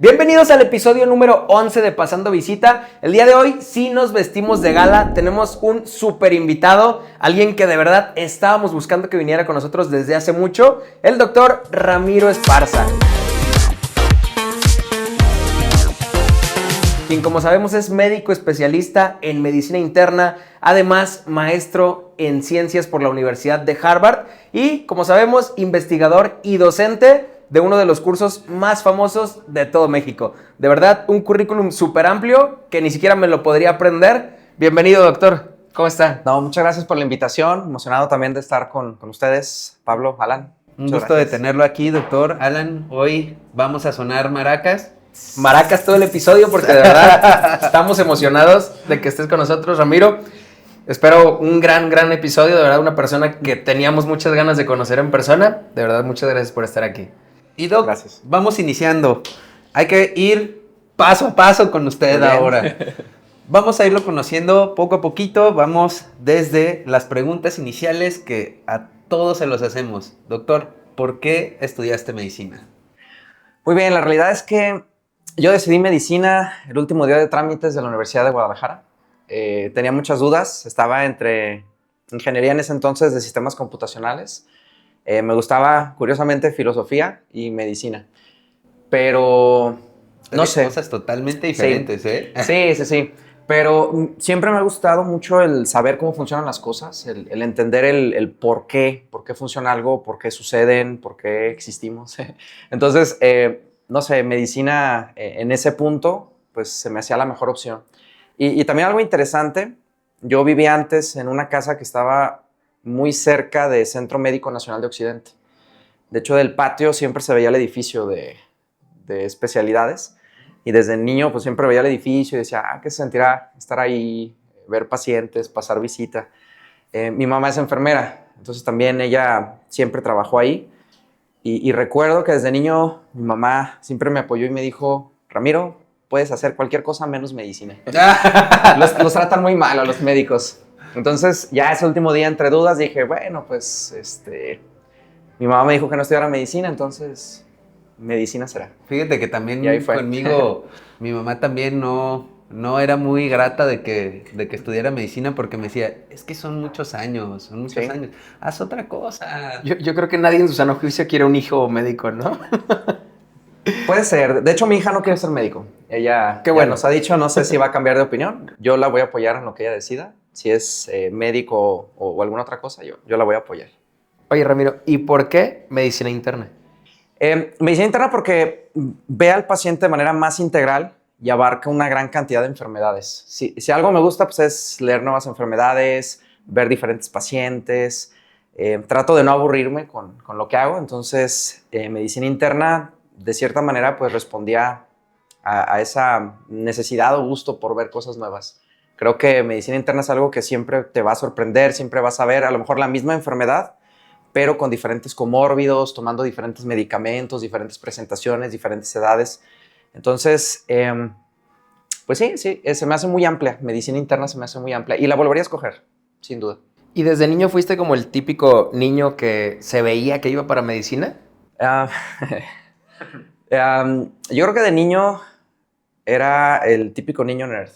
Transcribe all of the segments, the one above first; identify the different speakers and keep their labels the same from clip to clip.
Speaker 1: Bienvenidos al episodio número 11 de Pasando Visita. El día de hoy sí nos vestimos de gala, tenemos un súper invitado, alguien que de verdad estábamos buscando que viniera con nosotros desde hace mucho, el doctor Ramiro Esparza. Quien, como sabemos, es médico especialista en medicina interna, además maestro en ciencias por la Universidad de Harvard y, como sabemos, investigador y docente de uno de los cursos más famosos de todo México. De verdad, un currículum súper amplio que ni siquiera me lo podría aprender. Bienvenido, doctor. ¿Cómo está?
Speaker 2: No, muchas gracias por la invitación. Emocionado también de estar con ustedes, Pablo, Alan.
Speaker 3: Un gusto de tenerlo aquí, doctor. Alan, hoy vamos a sonar maracas.
Speaker 1: Maracas todo el episodio porque de verdad estamos emocionados de que estés con nosotros, Ramiro. Espero un gran episodio, de verdad, una persona que teníamos muchas ganas de conocer en persona. De verdad, muchas gracias por estar aquí.
Speaker 3: Y Doc,
Speaker 2: gracias.
Speaker 3: Vamos iniciando. Hay que ir paso a paso con usted ahora. Vamos a irlo conociendo poco a poquito. Vamos desde las preguntas iniciales que a todos se los hacemos. Doctor, ¿por qué estudiaste medicina?
Speaker 2: Muy bien, la realidad es que yo decidí medicina el último día de trámites de la Universidad de Guadalajara. Tenía muchas dudas. Estaba entre ingeniería en ese entonces de sistemas computacionales. Me gustaba, curiosamente, filosofía y medicina. Pero, no sé.
Speaker 3: Cosas totalmente diferentes,
Speaker 2: sí.
Speaker 3: ¿eh?
Speaker 2: Sí. Pero siempre me ha gustado mucho el saber cómo funcionan las cosas, el entender el por qué funciona algo, por qué suceden, por qué existimos. Entonces, no sé, medicina en ese punto, pues se me hacía la mejor opción. Y también algo interesante, yo vivía antes en una casa que estaba muy cerca del Centro Médico Nacional de Occidente. De hecho, del patio siempre se veía el edificio de especialidades. Y desde niño, pues siempre veía el edificio y decía, ¿qué se sentirá estar ahí, ver pacientes, pasar visita? Mi mamá es enfermera, entonces también ella siempre trabajó ahí. Y recuerdo que desde niño mi mamá siempre me apoyó y me dijo, Ramiro, puedes hacer cualquier cosa menos medicina. los tratan muy mal a los médicos. Entonces, ya ese último día, entre dudas, dije, bueno, pues, mi mamá me dijo que no estudiara medicina, entonces, medicina será.
Speaker 3: Fíjate que también conmigo, mi mamá también no era muy grata de que estudiara medicina porque me decía, es que son muchos años, años, haz otra cosa.
Speaker 1: Yo creo que nadie en su sano juicio quiere un hijo médico, ¿no?
Speaker 2: Puede ser. De hecho, mi hija no quiere ser médico. Ella
Speaker 1: Qué bueno.
Speaker 2: nos ha dicho, no sé si va a cambiar de opinión. Yo la voy a apoyar en lo que ella decida. Si es médico o alguna otra cosa, yo la voy a apoyar.
Speaker 1: Oye, Ramiro, ¿y por qué medicina interna?
Speaker 2: Medicina interna porque ve al paciente de manera más integral y abarca una gran cantidad de enfermedades. Si algo me gusta, pues es leer nuevas enfermedades, ver diferentes pacientes. Trato de no aburrirme con lo que hago. Entonces, medicina interna, de cierta manera, pues respondía a esa necesidad o gusto por ver cosas nuevas. Creo que medicina interna es algo que siempre te va a sorprender, siempre vas a ver a lo mejor la misma enfermedad, pero con diferentes comórbidos, tomando diferentes medicamentos, diferentes presentaciones, diferentes edades. Entonces, pues sí, se me hace muy amplia. Medicina interna se me hace muy amplia y la volvería a escoger, sin duda.
Speaker 1: ¿Y desde niño fuiste como el típico niño que se veía que iba para medicina?
Speaker 2: Yo creo que de niño era el típico niño nerd.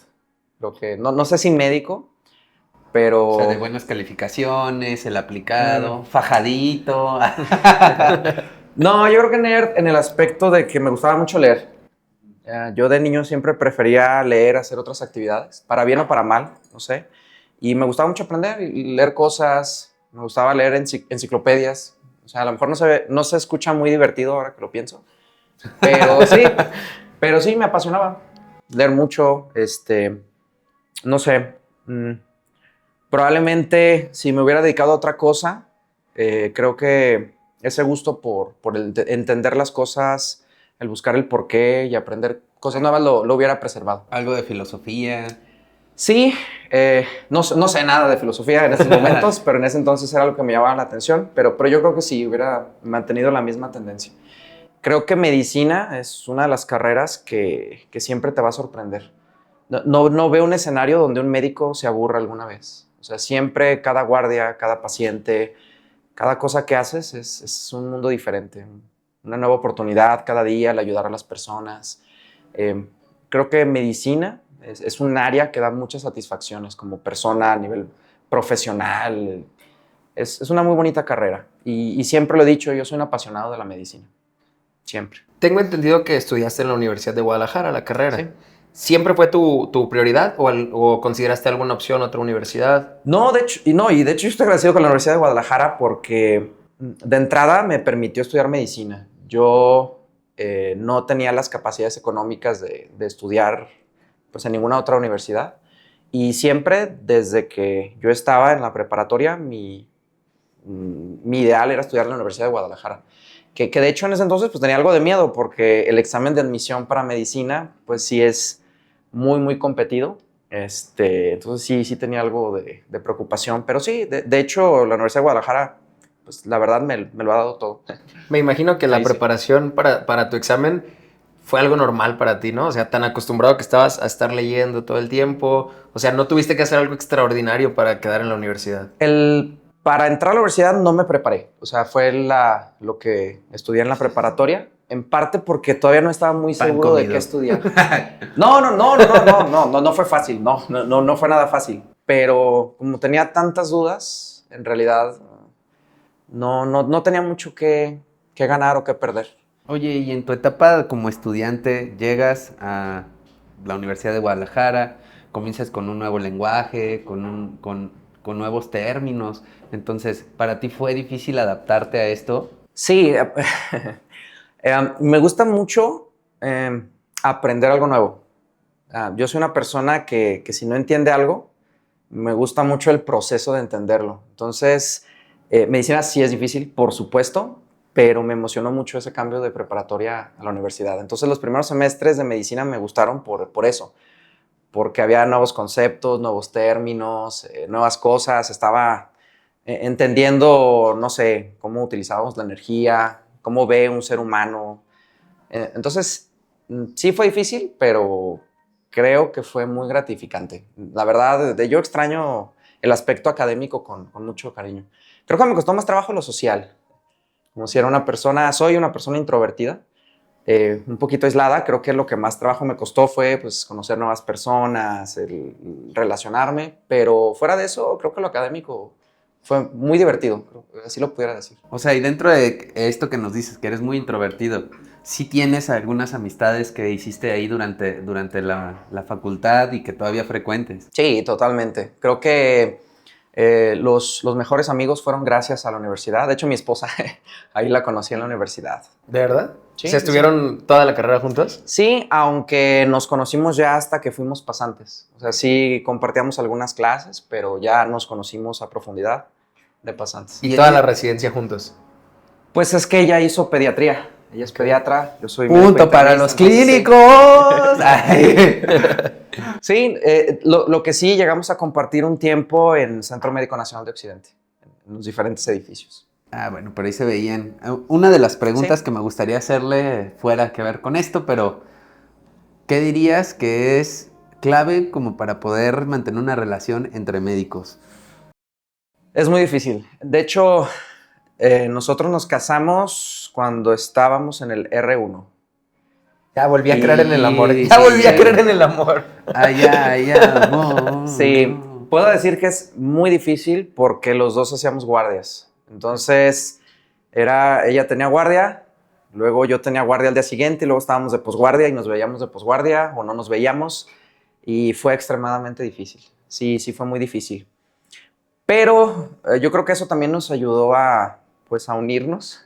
Speaker 2: Lo que, no sé si médico, pero...
Speaker 3: O sea, de buenas calificaciones, el aplicado, fajadito.
Speaker 2: No, yo creo que nerd en el aspecto de que me gustaba mucho leer. Yo de niño siempre prefería leer, hacer otras actividades, para bien o para mal, no sé. Y me gustaba mucho aprender y leer cosas. Me gustaba leer enciclopedias. O sea, a lo mejor no se escucha muy divertido ahora que lo pienso. Pero sí, me apasionaba leer mucho. No sé. Probablemente si me hubiera dedicado a otra cosa, creo que ese gusto por entender las cosas, el buscar el porqué y aprender cosas nuevas lo hubiera preservado.
Speaker 3: Algo de filosofía.
Speaker 2: Sí, no sé nada de filosofía en esos momentos, pero en ese entonces era lo que me llamaba la atención, pero yo creo que sí hubiera mantenido la misma tendencia. Creo que medicina es una de las carreras que siempre te va a sorprender. No veo un escenario donde un médico se aburra alguna vez. O sea, siempre cada guardia, cada paciente, cada cosa que haces es un mundo diferente. Una nueva oportunidad cada día, el ayudar a las personas. Creo que medicina es un área que da muchas satisfacciones como persona a nivel profesional. Es una muy bonita carrera y siempre lo he dicho, yo soy un apasionado de la medicina, siempre.
Speaker 1: Tengo entendido que estudiaste en la Universidad de Guadalajara la carrera.
Speaker 2: Sí.
Speaker 1: ¿Siempre fue tu prioridad o consideraste alguna opción, otra universidad?
Speaker 2: No, de hecho yo estoy agradecido con la Universidad de Guadalajara porque de entrada me permitió estudiar medicina. Yo no tenía las capacidades económicas de estudiar pues, en ninguna otra universidad y siempre desde que yo estaba en la preparatoria mi ideal era estudiar en la Universidad de Guadalajara. Que de hecho en ese entonces pues tenía algo de miedo porque el examen de admisión para medicina pues sí es muy, muy competido. Entonces sí tenía algo de preocupación, pero sí, de hecho la Universidad de Guadalajara pues la verdad me lo ha dado todo.
Speaker 1: Me imagino que la
Speaker 2: Sí.
Speaker 1: preparación para tu examen fue algo normal para ti, ¿no? O sea, tan acostumbrado que estabas a estar leyendo todo el tiempo. O sea, no tuviste que hacer algo extraordinario para quedar en la universidad.
Speaker 2: Para entrar a la universidad no me preparé, o sea, fue lo que estudié en la preparatoria, en parte porque todavía no estaba muy
Speaker 3: Pan
Speaker 2: seguro de
Speaker 3: comido.
Speaker 2: qué estudiar. No fue fácil, no fue nada fácil, pero como tenía tantas dudas, en realidad no tenía mucho que ganar o que perder.
Speaker 3: Oye, y en tu etapa como estudiante, llegas a la Universidad de Guadalajara, comienzas con un nuevo lenguaje, con nuevos términos. Entonces, ¿para ti fue difícil adaptarte a esto?
Speaker 2: Sí, me gusta mucho aprender algo nuevo. Yo soy una persona que si no entiende algo, me gusta mucho el proceso de entenderlo. Entonces, medicina sí es difícil, por supuesto, pero me emocionó mucho ese cambio de preparatoria a la universidad. Entonces, los primeros semestres de medicina me gustaron por eso, porque había nuevos conceptos, nuevos términos, nuevas cosas. Estaba entendiendo, no sé, cómo utilizábamos la energía, cómo ve un ser humano. Entonces, sí fue difícil, pero creo que fue muy gratificante. La verdad, yo extraño el aspecto académico con mucho cariño. Creo que me costó más trabajo lo social. Como si soy una persona introvertida, un poquito aislada. Creo que lo que más trabajo me costó fue pues, conocer nuevas personas, el relacionarme, pero fuera de eso, creo que lo académico fue muy divertido, así lo pudiera decir.
Speaker 3: O sea, y dentro de esto que nos dices, que eres muy introvertido, ¿sí tienes algunas amistades que hiciste ahí durante la facultad y que todavía frecuentes?
Speaker 2: Sí, totalmente. Creo que los mejores amigos fueron gracias a la universidad. De hecho, mi esposa, ahí la conocí en la universidad.
Speaker 1: ¿De verdad?
Speaker 2: Sí,
Speaker 1: ¿Se estuvieron toda la carrera juntos?
Speaker 2: Sí, aunque nos conocimos ya hasta que fuimos pasantes. O sea, sí compartíamos algunas clases, pero ya nos conocimos a profundidad de pasantes.
Speaker 1: Y toda la residencia juntos.
Speaker 2: Pues es que ella hizo pediatría. Ella es pediatra, yo soy
Speaker 1: Punto
Speaker 2: médico
Speaker 1: para
Speaker 2: internista,
Speaker 1: los
Speaker 2: entonces,
Speaker 1: clínicos. Ay.
Speaker 2: Sí, lo que sí, llegamos a compartir un tiempo en el Centro Médico Nacional de Occidente, en los diferentes edificios.
Speaker 3: Ah, bueno, pero ahí se veían. Una de las preguntas
Speaker 2: Sí.
Speaker 3: que me gustaría hacerle fuera que ver con esto, pero ¿qué dirías que es clave como para poder mantener una relación entre médicos?
Speaker 2: Es muy difícil. De hecho, nosotros nos casamos cuando estábamos en el R1.
Speaker 1: Ya volví a creer en el amor.
Speaker 3: Sí,
Speaker 1: Ya
Speaker 3: sí,
Speaker 1: volví a
Speaker 3: sí.
Speaker 1: creer en el amor.
Speaker 3: Allá, amor.
Speaker 2: Sí, puedo decir que es muy difícil porque los dos hacíamos guardias. Entonces, ella tenía guardia, luego yo tenía guardia al día siguiente y luego estábamos de posguardia y nos veíamos de posguardia o no nos veíamos y fue extremadamente difícil. Sí fue muy difícil. Pero yo creo que eso también nos ayudó a unirnos,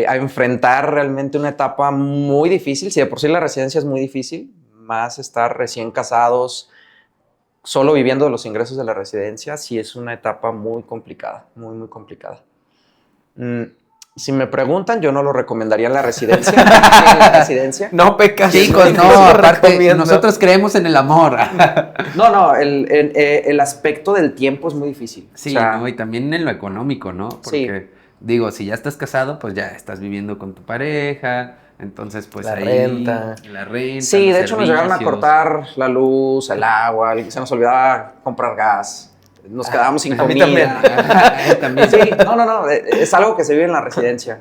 Speaker 2: a enfrentar realmente una etapa muy difícil. Si de por sí la residencia es muy difícil, más estar recién casados, solo viviendo de los ingresos de la residencia, sí es una etapa muy complicada, muy, muy complicada. Si me preguntan, yo no lo recomendaría en la residencia. En la residencia.
Speaker 1: No pecas.
Speaker 3: Chicos, no,
Speaker 1: lo
Speaker 3: aparte,
Speaker 1: recomiendo.
Speaker 3: nosotros creemos en el amor.
Speaker 2: No, el aspecto del tiempo es muy difícil.
Speaker 3: Sí,
Speaker 2: O sea,
Speaker 3: ¿no? Y también en lo económico, ¿no? Porque, digo, si ya estás casado, pues ya estás viviendo con tu pareja, entonces pues
Speaker 1: La
Speaker 3: ahí...
Speaker 1: renta.
Speaker 3: La renta,
Speaker 2: sí,
Speaker 3: los
Speaker 2: de hecho nos llegaron a
Speaker 3: servicios.
Speaker 2: cortar la luz, el agua, se nos olvidaba comprar gas. Nos quedábamos sin
Speaker 1: a mí
Speaker 2: comida.
Speaker 3: También.
Speaker 2: Sí, no, es algo que se vive en la residencia.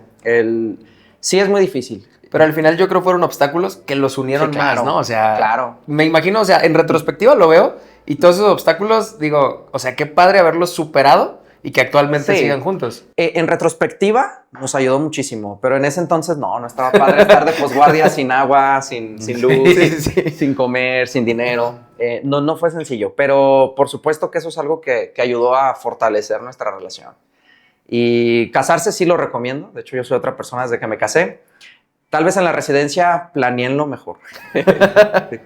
Speaker 2: Sí es muy difícil.
Speaker 1: Pero al final yo creo fueron obstáculos que los unieron
Speaker 2: Sí, claro,
Speaker 1: más, ¿no? O sea,
Speaker 2: claro.
Speaker 1: me imagino, o sea, en retrospectiva lo veo y todos esos obstáculos, digo, o sea, qué padre haberlos superado y que actualmente
Speaker 2: Sí.
Speaker 1: sigan juntos.
Speaker 2: En retrospectiva nos ayudó muchísimo, pero en ese entonces no estaba padre estar de posguardia sin agua, sin luz,
Speaker 1: Sí.
Speaker 2: sin comer, sin dinero. No fue sencillo, pero por supuesto que eso es algo que ayudó a fortalecer nuestra relación. Y casarse sí lo recomiendo. De hecho, yo soy otra persona desde que me casé. Tal vez en la residencia planeenlo mejor.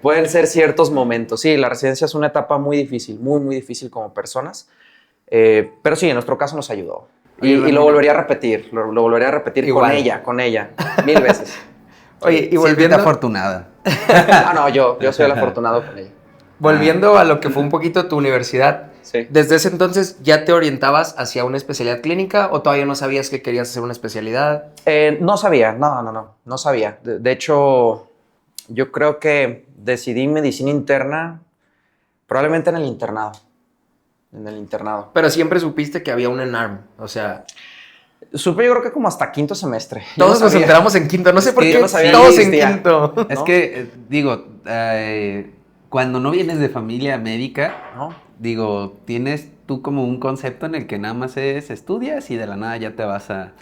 Speaker 2: Pueden ser ciertos momentos. Sí, la residencia es una etapa muy difícil, muy difícil como personas. Pero sí, en nuestro caso nos ayudó.
Speaker 1: Oye,
Speaker 2: Y lo volvería a repetir. Lo volvería a repetir
Speaker 1: Igual.
Speaker 2: con ella, 1000 veces.
Speaker 1: Oye, y
Speaker 3: Siéntete
Speaker 1: volviendo,
Speaker 3: afortunada.
Speaker 2: No, yo soy el afortunado con ella.
Speaker 1: volviendo a lo que fue un poquito tu universidad,
Speaker 2: Sí.
Speaker 1: ¿desde ese entonces ya te orientabas hacia una especialidad clínica o todavía no sabías que querías hacer una especialidad?
Speaker 2: No sabía, no sabía. De hecho, yo creo que decidí medicina interna probablemente en el internado. En el internado.
Speaker 1: Pero siempre supiste que había un ENARM, o sea,
Speaker 2: Supe yo creo que como hasta quinto semestre. Yo
Speaker 1: todos
Speaker 2: no
Speaker 1: nos
Speaker 2: sabía.
Speaker 1: enteramos en quinto, no sé
Speaker 3: Es
Speaker 1: por
Speaker 3: que
Speaker 1: qué
Speaker 3: yo no sabía
Speaker 1: todos
Speaker 2: que
Speaker 1: en
Speaker 2: existía.
Speaker 1: quinto.
Speaker 3: Es
Speaker 2: ¿No?
Speaker 3: que, digo, cuando no vienes de familia médica,
Speaker 2: ¿No?
Speaker 3: digo, tienes tú como un concepto en el que nada más estudias y de la nada ya te vas a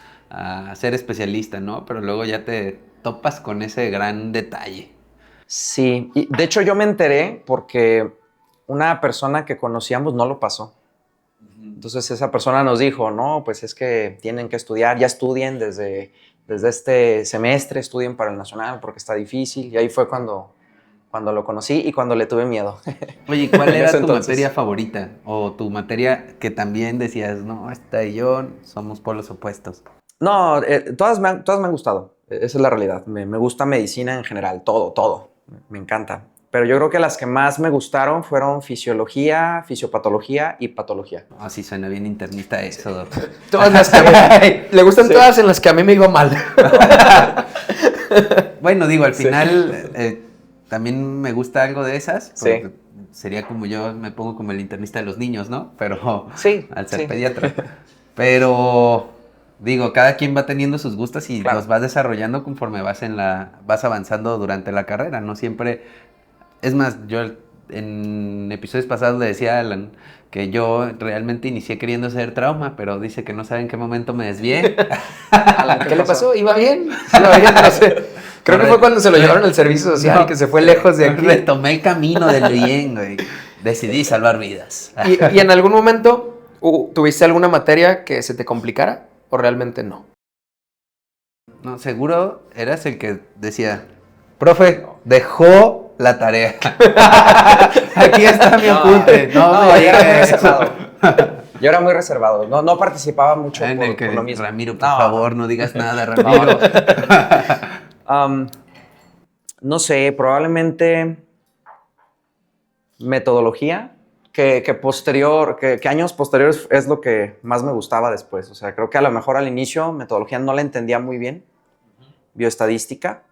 Speaker 3: ser especialista, ¿no? Pero luego ya te topas con ese gran detalle.
Speaker 2: Sí, y de hecho yo me enteré porque una persona que conocíamos no lo pasó. Entonces esa persona nos dijo, no, pues es que tienen que estudiar, ya estudien desde este semestre, estudien para el nacional porque está difícil. Y ahí fue cuando lo conocí y cuando le tuve miedo.
Speaker 3: Oye, ¿y ¿cuál
Speaker 2: En
Speaker 3: era
Speaker 2: ese
Speaker 3: tu
Speaker 2: entonces.
Speaker 3: materia favorita? O tu materia que también decías, no, esta y yo somos polos opuestos.
Speaker 2: No, todas me han gustado. Esa es la realidad. Me gusta medicina en general, todo. Me encanta. Pero yo creo que las que más me gustaron fueron fisiología, fisiopatología y patología.
Speaker 3: Así suena bien internista eso, doctor.
Speaker 1: Todas las que le gustan
Speaker 2: Sí.
Speaker 1: todas en las que a mí me iba mal.
Speaker 3: Bueno, digo, al
Speaker 2: Sí.
Speaker 3: final también me gusta algo de esas.
Speaker 2: Sí.
Speaker 3: Porque sería como yo me pongo como el internista de los niños, ¿no? Pero
Speaker 2: Sí,
Speaker 3: al ser
Speaker 2: sí.
Speaker 3: pediatra. Pero digo, cada quien va teniendo sus gustos y
Speaker 2: Claro.
Speaker 3: los vas desarrollando conforme vas avanzando durante la carrera. No siempre. Es más, yo en episodios pasados le decía a Alan que yo realmente inicié queriendo ser trauma, pero dice que no sabe en qué momento me desvié.
Speaker 2: Alan,
Speaker 1: ¿Qué le pasó? ¿Iba bien? Iba bien, no sé. Creo que fue cuando se lo llevaron al servicio social,
Speaker 3: No,
Speaker 1: que se fue lejos de aquí.
Speaker 3: Retomé el camino del bien, güey. Decidí salvar vidas.
Speaker 1: ¿Y en algún momento tuviste alguna materia que se te complicara o realmente no?
Speaker 3: No, seguro eras el que decía, profe, dejó la tarea. Aquí está mi apunte. No,
Speaker 2: yo
Speaker 3: me
Speaker 2: era muy
Speaker 3: digas eso.
Speaker 2: reservado. Yo era muy reservado. No participaba mucho
Speaker 3: En el que,
Speaker 2: por lo mismo.
Speaker 3: Ramiro, por
Speaker 2: No,
Speaker 3: favor, no digas nada, Ramiro.
Speaker 2: No sé, probablemente metodología, que años posteriores es lo que más me gustaba después. O sea, creo que a lo mejor al inicio metodología no la entendía muy bien. Bioestadística,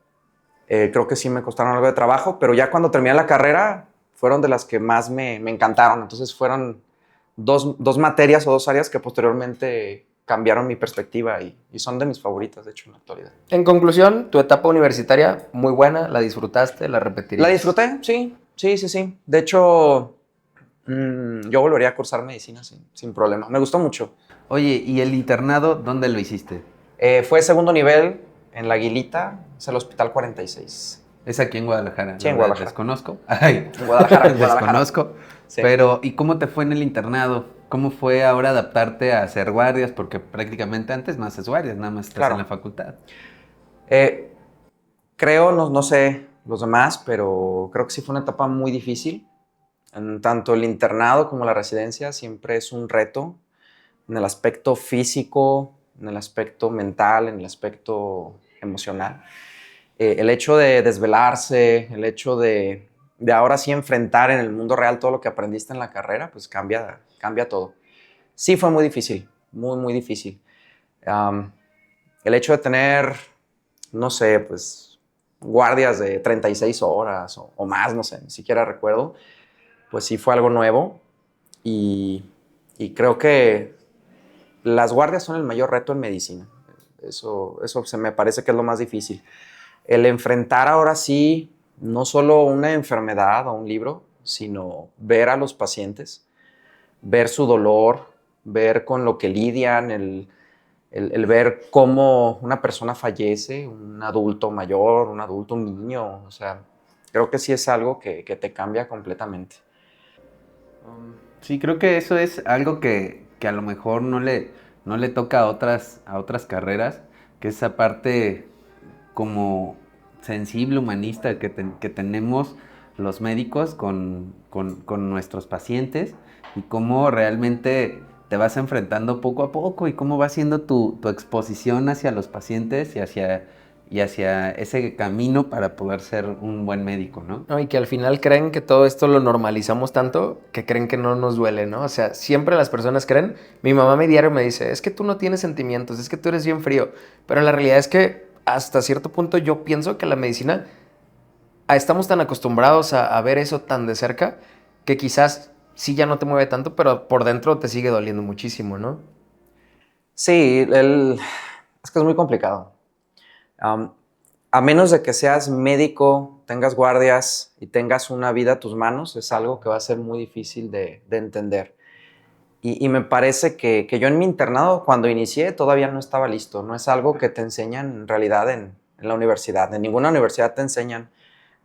Speaker 2: creo que sí me costaron algo de trabajo, pero ya cuando terminé la carrera fueron de las que más me encantaron. Entonces fueron dos materias o dos áreas que posteriormente cambiaron mi perspectiva y son de mis favoritas, de hecho, en la actualidad.
Speaker 1: En conclusión, tu etapa universitaria muy buena, la disfrutaste, la repetirías.
Speaker 2: ¿La disfruté? Sí. De hecho, yo volvería a cursar medicina sin problema. Me gustó mucho.
Speaker 3: Oye, ¿y el internado dónde lo hiciste?
Speaker 2: Fue segundo nivel en La Aguilita, es el Hospital 46.
Speaker 3: Es aquí en Guadalajara.
Speaker 2: Sí, en
Speaker 3: la verdad,
Speaker 2: Guadalajara.
Speaker 3: Desconozco. Ay,
Speaker 2: En Guadalajara.
Speaker 3: desconozco.
Speaker 2: Sí.
Speaker 3: Pero, ¿y cómo te fue en el internado? ¿Cómo fue ahora adaptarte a hacer guardias? Porque prácticamente antes no haces guardias, nada más estás
Speaker 2: Claro.
Speaker 3: en la facultad.
Speaker 2: Creo, no sé los demás, pero creo que sí fue una etapa muy difícil. Tanto el internado como la residencia siempre es un reto en el aspecto físico, en el aspecto mental, en el aspecto emocional. El hecho de desvelarse, el hecho de ahora sí enfrentar en el mundo real todo lo que aprendiste en la carrera, pues cambia todo. Sí fue muy difícil, muy difícil. El hecho de tener, no sé, pues guardias de 36 horas o más, no sé, ni siquiera recuerdo, pues sí fue algo nuevo y creo que las guardias son el mayor reto en medicina. Eso se me parece que es lo más difícil. el enfrentar ahora sí, no solo una enfermedad o un libro, sino ver a los pacientes, ver su dolor, ver con lo que lidian, el ver cómo una persona fallece, un adulto mayor, un adulto, un niño, o sea, creo que sí es algo que te cambia completamente.
Speaker 3: Sí, creo que eso es algo que a lo mejor no le toca a otras carreras, que es esa parte como sensible, humanista que tenemos los médicos con nuestros pacientes y cómo realmente te vas enfrentando poco a poco y cómo va siendo tu exposición hacia los pacientes y hacia ese camino para poder ser un buen médico, ¿no?
Speaker 1: No, y que al final creen que todo esto lo normalizamos tanto que creen que no nos duele, ¿no? O sea, siempre las personas creen. Mi mamá me diario me dice, es que tú no tienes sentimientos, es que tú eres bien frío. Pero la realidad es que hasta cierto punto yo pienso que la medicina estamos tan acostumbrados a ver eso tan de cerca que quizás sí ya no te mueve tanto, pero por dentro te sigue doliendo muchísimo, ¿no?
Speaker 2: Sí, es que es muy complicado. Um, a menos de que seas médico, tengas guardias y tengas una vida a tus manos, es algo que va a ser muy difícil de entender. Y me parece que yo en mi internado, cuando inicié, todavía no estaba listo. No es algo que te enseñan en realidad en la universidad. En ninguna universidad te enseñan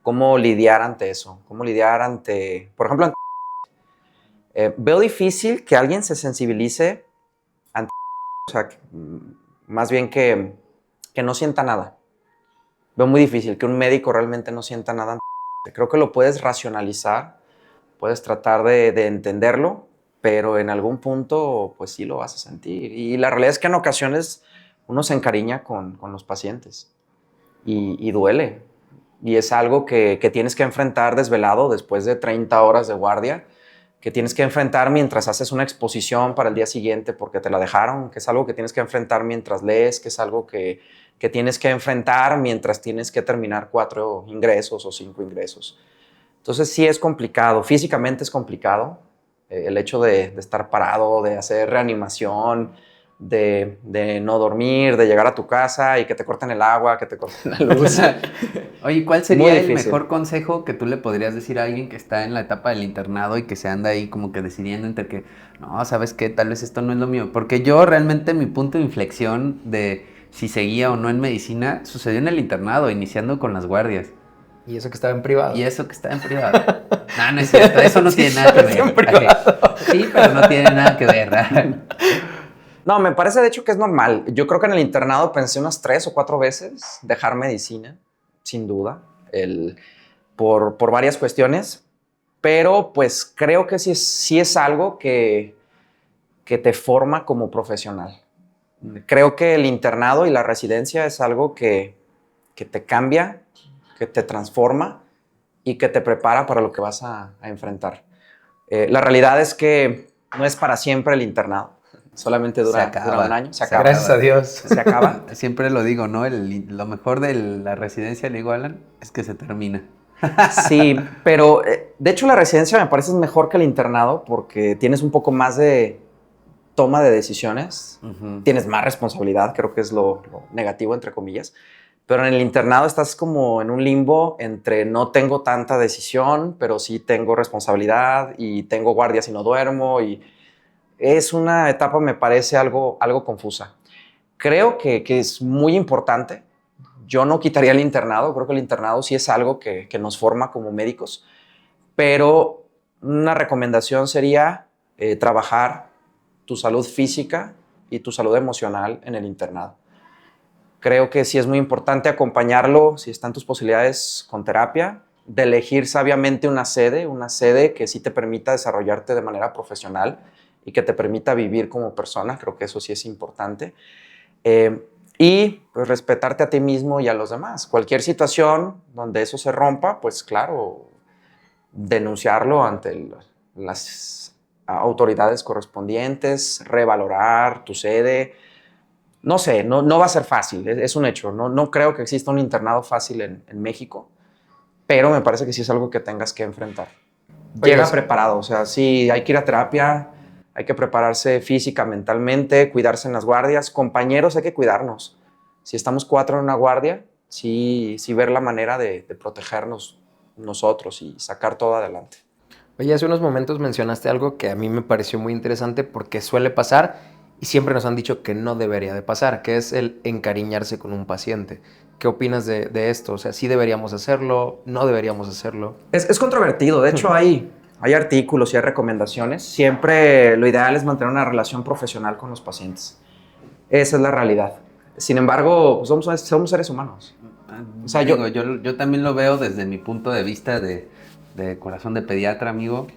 Speaker 2: cómo lidiar ante eso, cómo lidiar ante, por ejemplo, veo difícil que alguien se sensibilice ante, o sea, más bien que no sienta nada. Veo muy difícil que un médico realmente no sienta nada. Creo que lo puedes racionalizar, puedes tratar de entenderlo, pero en algún punto, pues sí lo vas a sentir. Y la realidad es que en ocasiones uno se encariña con los pacientes y duele. Y es algo que tienes que enfrentar desvelado después de 30 horas de guardia, que tienes que enfrentar mientras haces una exposición para el día siguiente porque te la dejaron, que es algo que tienes que enfrentar mientras lees, que es algo que tienes que enfrentar mientras tienes que terminar 4 ingresos o 5 ingresos. Entonces sí es complicado, físicamente es complicado, el hecho de estar parado, de hacer reanimación, de no dormir, de llegar a tu casa y que te corten el agua, que te corten la luz.
Speaker 3: Oye, ¿cuál
Speaker 2: Muy
Speaker 3: sería el
Speaker 2: difícil.
Speaker 3: mejor consejo que tú le podrías decir a alguien que está en la etapa del internado y que se anda ahí como que decidiendo entre que, no, ¿sabes qué? Tal vez esto no es lo mío. Porque yo realmente mi punto de inflexión de si seguía o no en medicina sucedió en el internado, iniciando con las guardias.
Speaker 1: Y eso que estaba en privado.
Speaker 3: Y eso que está en privado. No, no es cierto, eso no
Speaker 1: Sí,
Speaker 3: tiene nada que
Speaker 1: estabas en
Speaker 3: ver.
Speaker 1: privado.
Speaker 3: Sí, pero no tiene nada que ver.
Speaker 2: No, me parece de hecho que es normal. Yo creo que en el internado pensé unas 3 o 4 veces dejar medicina, sin duda, por varias cuestiones, pero pues creo que sí es algo que te forma como profesional. Creo que el internado y la residencia es algo que te cambia, que te transforma y que te prepara para lo que vas a enfrentar. La realidad es que no es para siempre el internado. Solamente dura un año, se acaba.
Speaker 1: Gracias a Dios.
Speaker 2: Se acaba.
Speaker 3: Siempre lo digo, ¿no? Lo mejor de la residencia, le digo a Alan, es que se termina.
Speaker 2: Sí, pero de hecho la residencia me parece mejor que el internado porque tienes un poco más de toma de decisiones, tienes más responsabilidad, creo que es lo negativo, entre comillas, pero en el internado estás como en un limbo entre no tengo tanta decisión, pero sí tengo responsabilidad y tengo guardias y no duermo y es una etapa, me parece, algo confusa. Creo que es muy importante. Yo no quitaría el internado, creo que el internado sí es algo que nos forma como médicos, pero una recomendación sería trabajar tu salud física y tu salud emocional en el internado. Creo que sí es muy importante acompañarlo, si están tus posibilidades, con terapia, de elegir sabiamente una sede que sí te permita desarrollarte de manera profesional y que te permita vivir como persona. Creo que eso sí es importante. Y pues respetarte a ti mismo y a los demás. Cualquier situación donde eso se rompa, pues claro, denunciarlo ante las autoridades correspondientes, revalorar tu sede. No sé, no va a ser fácil, es un hecho. No creo que exista un internado fácil en México, pero me parece que sí es algo que tengas que enfrentar. Llega preparado, o sea, sí, hay que ir a terapia, hay que prepararse física, mentalmente, cuidarse en las guardias. Compañeros, hay que cuidarnos. Si estamos 4 en una guardia, sí ver la manera de protegernos nosotros y sacar todo adelante.
Speaker 1: Oye, hace unos momentos mencionaste algo que a mí me pareció muy interesante porque suele pasar y siempre nos han dicho que no debería de pasar, que es el encariñarse con un paciente. ¿Qué opinas de esto? O sea, ¿sí deberíamos hacerlo? ¿No deberíamos hacerlo?
Speaker 2: Es controvertido, de hecho hay artículos y hay recomendaciones. Siempre lo ideal es mantener una relación profesional con los pacientes. Esa es la realidad. Sin embargo, pues somos seres humanos.
Speaker 3: O sea, yo también lo veo desde mi punto de vista de corazón de pediatra, amigo.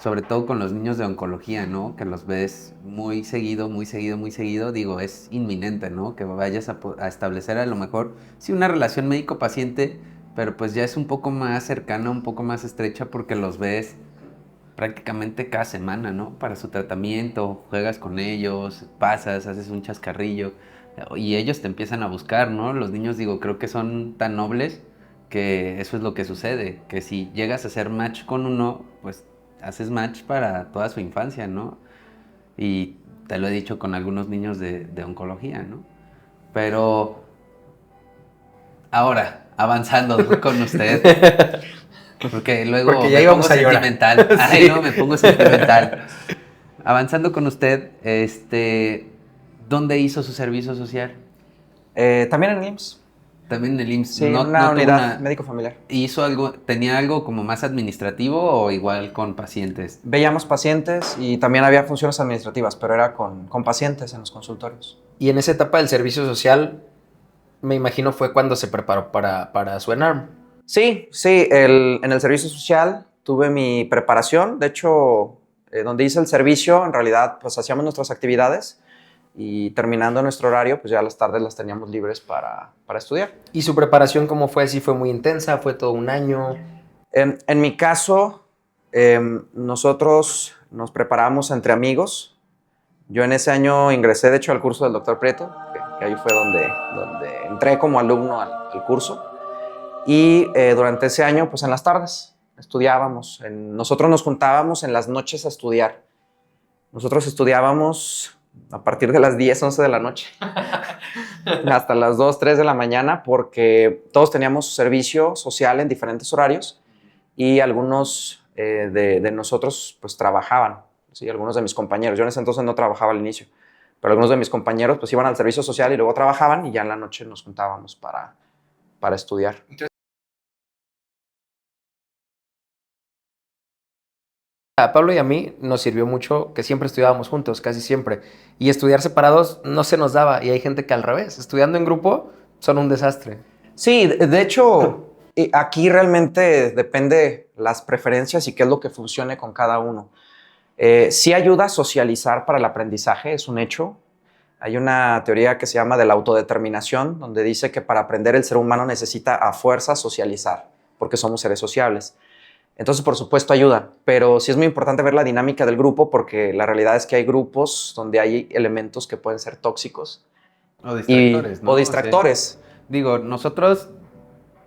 Speaker 3: Sobre todo con los niños de oncología, ¿no? Que los ves muy seguido, muy seguido, muy seguido. Digo, es inminente, ¿no? Que vayas a establecer a lo mejor, sí, una relación médico-paciente, pero pues ya es un poco más cercana, un poco más estrecha porque los ves prácticamente cada semana, ¿no? Para su tratamiento, juegas con ellos, pasas, haces un chascarrillo y ellos te empiezan a buscar, ¿no? Los niños, digo, creo que son tan nobles que eso es lo que sucede, que si llegas a hacer match con uno, pues haces match para toda su infancia, ¿no? Y te lo he dicho con algunos niños de oncología, ¿no? Pero ahora, avanzando con usted, porque luego
Speaker 1: Porque ya
Speaker 3: me
Speaker 1: íbamos
Speaker 3: pongo
Speaker 1: a llorar.
Speaker 3: sentimental. Ay,
Speaker 1: Sí.
Speaker 3: no, me pongo sentimental. Avanzando con usted, ¿dónde hizo su servicio social?
Speaker 2: También en el IMSS.
Speaker 3: También en el IMSS.
Speaker 2: Sí, en una
Speaker 3: tuvo
Speaker 2: unidad médico-familiar.
Speaker 3: ¿Hizo algo, tenía algo como más administrativo o igual con pacientes?
Speaker 2: Veíamos pacientes y también había funciones administrativas, pero era con pacientes en los consultorios.
Speaker 1: Y en esa etapa del servicio social, me imagino fue cuando se preparó para su ENARM.
Speaker 2: Sí, en el servicio social tuve mi preparación. De hecho, donde hice el servicio, en realidad, pues hacíamos nuestras actividades y terminando nuestro horario, pues ya las tardes las teníamos libres para estudiar.
Speaker 1: ¿Y su preparación cómo fue? ¿Sí fue muy intensa? ¿Fue todo un año?
Speaker 2: En mi caso, nosotros nos preparamos entre amigos. Yo en ese año ingresé, de hecho, al curso del doctor Prieto, que ahí fue donde entré como alumno al curso. Y durante ese año, pues en las tardes estudiábamos. Nosotros nos juntábamos en las noches a estudiar. Nosotros estudiábamos a partir de las 10, 11 de la noche hasta las 2, 3 de la mañana porque todos teníamos servicio social en diferentes horarios y algunos de nosotros pues trabajaban. ¿Sí? Algunos de mis compañeros. Yo en ese entonces no trabajaba al inicio, pero algunos de mis compañeros pues iban al servicio social y luego trabajaban y ya en la noche nos juntábamos para estudiar.
Speaker 1: A Pablo y a mí nos sirvió mucho que siempre estudiábamos juntos, casi siempre. Y estudiar separados no se nos daba. Y hay gente que al revés, estudiando en grupo, son un desastre.
Speaker 2: Sí, de hecho, aquí realmente depende las preferencias y qué es lo que funcione con cada uno. Sí ayuda a socializar para el aprendizaje, es un hecho. Hay una teoría que se llama de la autodeterminación, donde dice que para aprender el ser humano necesita a fuerza socializar, porque somos seres sociables. Entonces, por supuesto, ayuda, pero sí es muy importante ver la dinámica del grupo porque la realidad es que hay grupos donde hay elementos que pueden ser tóxicos.
Speaker 3: O distractores, ¿no?
Speaker 2: O distractores.
Speaker 3: O sea, digo, nosotros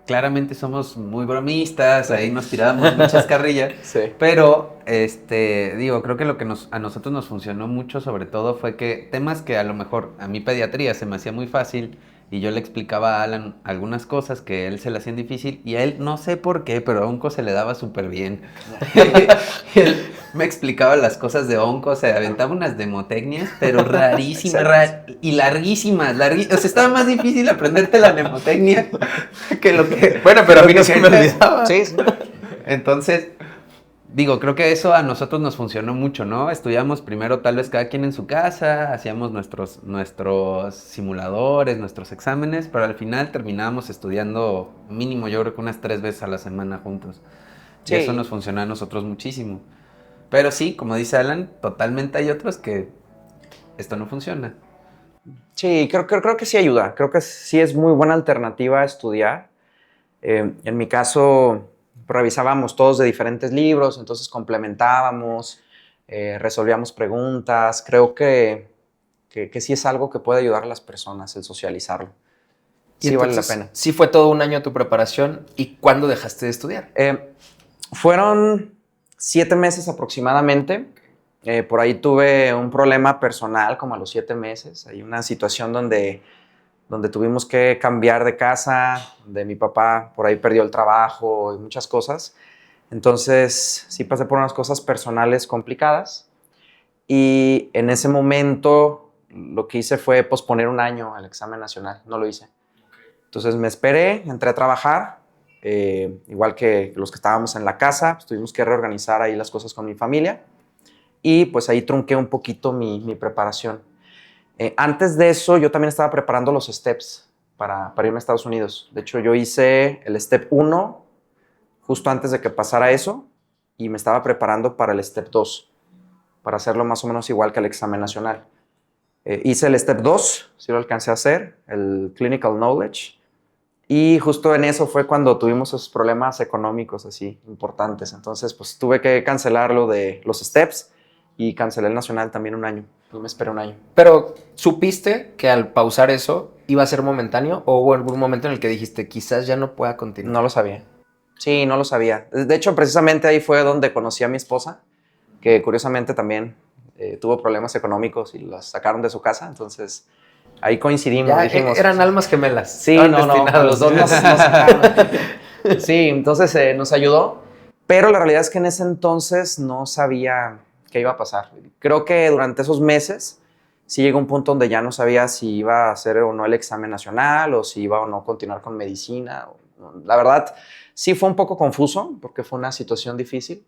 Speaker 3: claramente somos muy bromistas, ahí nos tirábamos muchas carrillas,
Speaker 2: Sí.
Speaker 3: pero, digo, creo que lo que a nosotros nos funcionó mucho sobre todo fue que temas que a lo mejor a mí pediatría se me hacía muy fácil y yo le explicaba a Alan algunas cosas que a él se le hacían difícil y a él no sé por qué, pero a Onco se le daba súper bien. Y él me explicaba las cosas de Onco, o sea, aventaba unas demotecnias, pero rarísimas, y larguísimas, o sea, estaba más difícil aprenderte la mnemotecnia que lo que...
Speaker 1: Bueno, pero a mí
Speaker 3: lo
Speaker 1: no
Speaker 3: que
Speaker 1: se me olvidaba.
Speaker 2: Sí, sí.
Speaker 3: Entonces, digo, creo que eso a nosotros nos funcionó mucho, ¿no? Estudiamos primero tal vez cada quien en su casa, hacíamos nuestros simuladores, nuestros exámenes, pero al final terminábamos estudiando mínimo, yo creo que unas 3 veces a la semana juntos.
Speaker 2: Sí.
Speaker 3: Y eso nos funcionó a nosotros muchísimo. Pero sí, como dice Alan, totalmente hay otros que esto no funciona.
Speaker 2: Sí, creo que sí ayuda. Creo que sí es muy buena alternativa a estudiar. En mi caso, revisábamos todos de diferentes libros, entonces complementábamos, resolvíamos preguntas. Creo que sí es algo que puede ayudar a las personas, el socializarlo.
Speaker 1: Y
Speaker 2: Sí vale la
Speaker 1: entonces,
Speaker 2: pena.
Speaker 1: sí fue todo un año tu preparación. ¿Y cuándo dejaste de estudiar?
Speaker 2: Fueron 7 meses aproximadamente. Por ahí tuve un problema personal como a los 7 meses. Hay una situación donde donde tuvimos que cambiar de casa, donde mi papá por ahí perdió el trabajo y muchas cosas. Entonces, sí pasé por unas cosas personales complicadas y en ese momento lo que hice fue posponer un año el examen nacional, no lo hice. Entonces me esperé, entré a trabajar, igual que los que estábamos en la casa, pues tuvimos que reorganizar ahí las cosas con mi familia y pues ahí trunqué un poquito mi preparación. Antes de eso, yo también estaba preparando los steps para irme a Estados Unidos. De hecho, yo hice el step 1 justo antes de que pasara eso y me estaba preparando para el step 2, para hacerlo más o menos igual que el examen nacional. Hice el step 2, sí lo alcancé a hacer, el clinical knowledge, y justo en eso fue cuando tuvimos esos problemas económicos así importantes. Entonces, pues tuve que cancelar lo de los steps y cancelé el nacional también un año. Pues me esperé un año.
Speaker 1: Pero, ¿supiste que al pausar eso iba a ser momentáneo? ¿O hubo algún momento en el que dijiste, quizás ya no pueda continuar?
Speaker 2: No lo sabía. Sí, no lo sabía. De hecho, precisamente ahí fue donde conocí a mi esposa, que curiosamente también tuvo problemas económicos y la sacaron de su casa. Entonces, ahí coincidimos.
Speaker 1: Ya,
Speaker 2: dijimos,
Speaker 1: eran almas gemelas.
Speaker 2: sí,
Speaker 1: Estaban
Speaker 2: no,
Speaker 1: destinados.
Speaker 2: los dos nos sacaron. Sí, entonces nos ayudó. Pero la realidad es que en ese entonces no sabía qué iba a pasar. Creo que durante esos meses sí llegó un punto donde ya no sabía si iba a hacer o no el examen nacional o si iba o no continuar con medicina. La verdad, sí fue un poco confuso porque fue una situación difícil.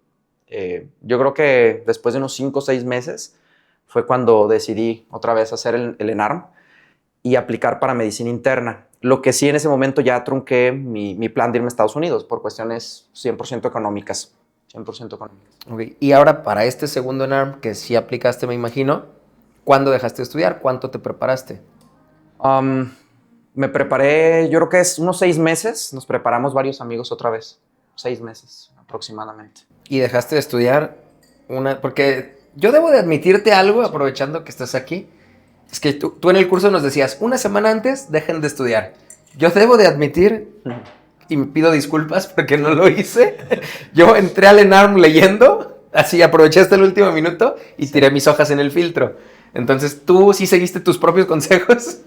Speaker 2: Yo creo que después de unos 5 o 6 meses fue cuando decidí otra vez hacer el ENARM y aplicar para medicina interna. Lo que sí en ese momento ya trunqué mi plan de irme a Estados Unidos por cuestiones 100% económicas. 100% económicas.
Speaker 1: Okay. Y ahora para este segundo ENARM, que sí aplicaste, me imagino, ¿cuándo dejaste de estudiar? ¿Cuánto te preparaste?
Speaker 2: Me preparé, yo creo que es unos 6 meses. Nos preparamos varios amigos otra vez. 6 meses aproximadamente.
Speaker 1: Y dejaste de estudiar porque yo debo de admitirte algo, aprovechando que estás aquí. Es que tú en el curso nos decías, una semana antes, dejen de estudiar. Yo debo de admitir, y me pido disculpas porque no lo hice, yo entré al ENARM leyendo, así aproveché hasta el último minuto y tiré mis hojas en el filtro. Entonces, ¿tú sí seguiste tus propios consejos?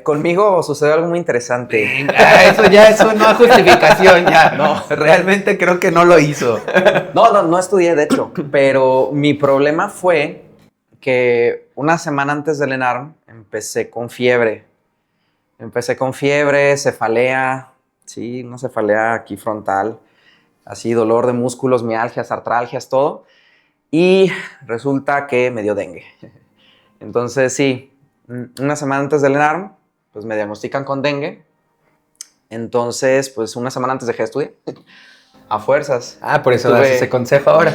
Speaker 2: Conmigo sucedió algo muy interesante.
Speaker 1: Eso no es justificación ya. No, realmente creo que no lo hizo.
Speaker 2: No estudié, de hecho. Pero mi problema fue que una semana antes del ENARM empecé con fiebre. Cefalea, sí, una cefalea aquí frontal, así dolor de músculos, mialgias, artralgias, todo. Y resulta que me dio dengue. Entonces, sí, una semana antes del ENARM, pues me diagnostican con dengue. Entonces, pues una semana antes dejé de estudiar. A fuerzas.
Speaker 1: Por eso das ese consejo ahora.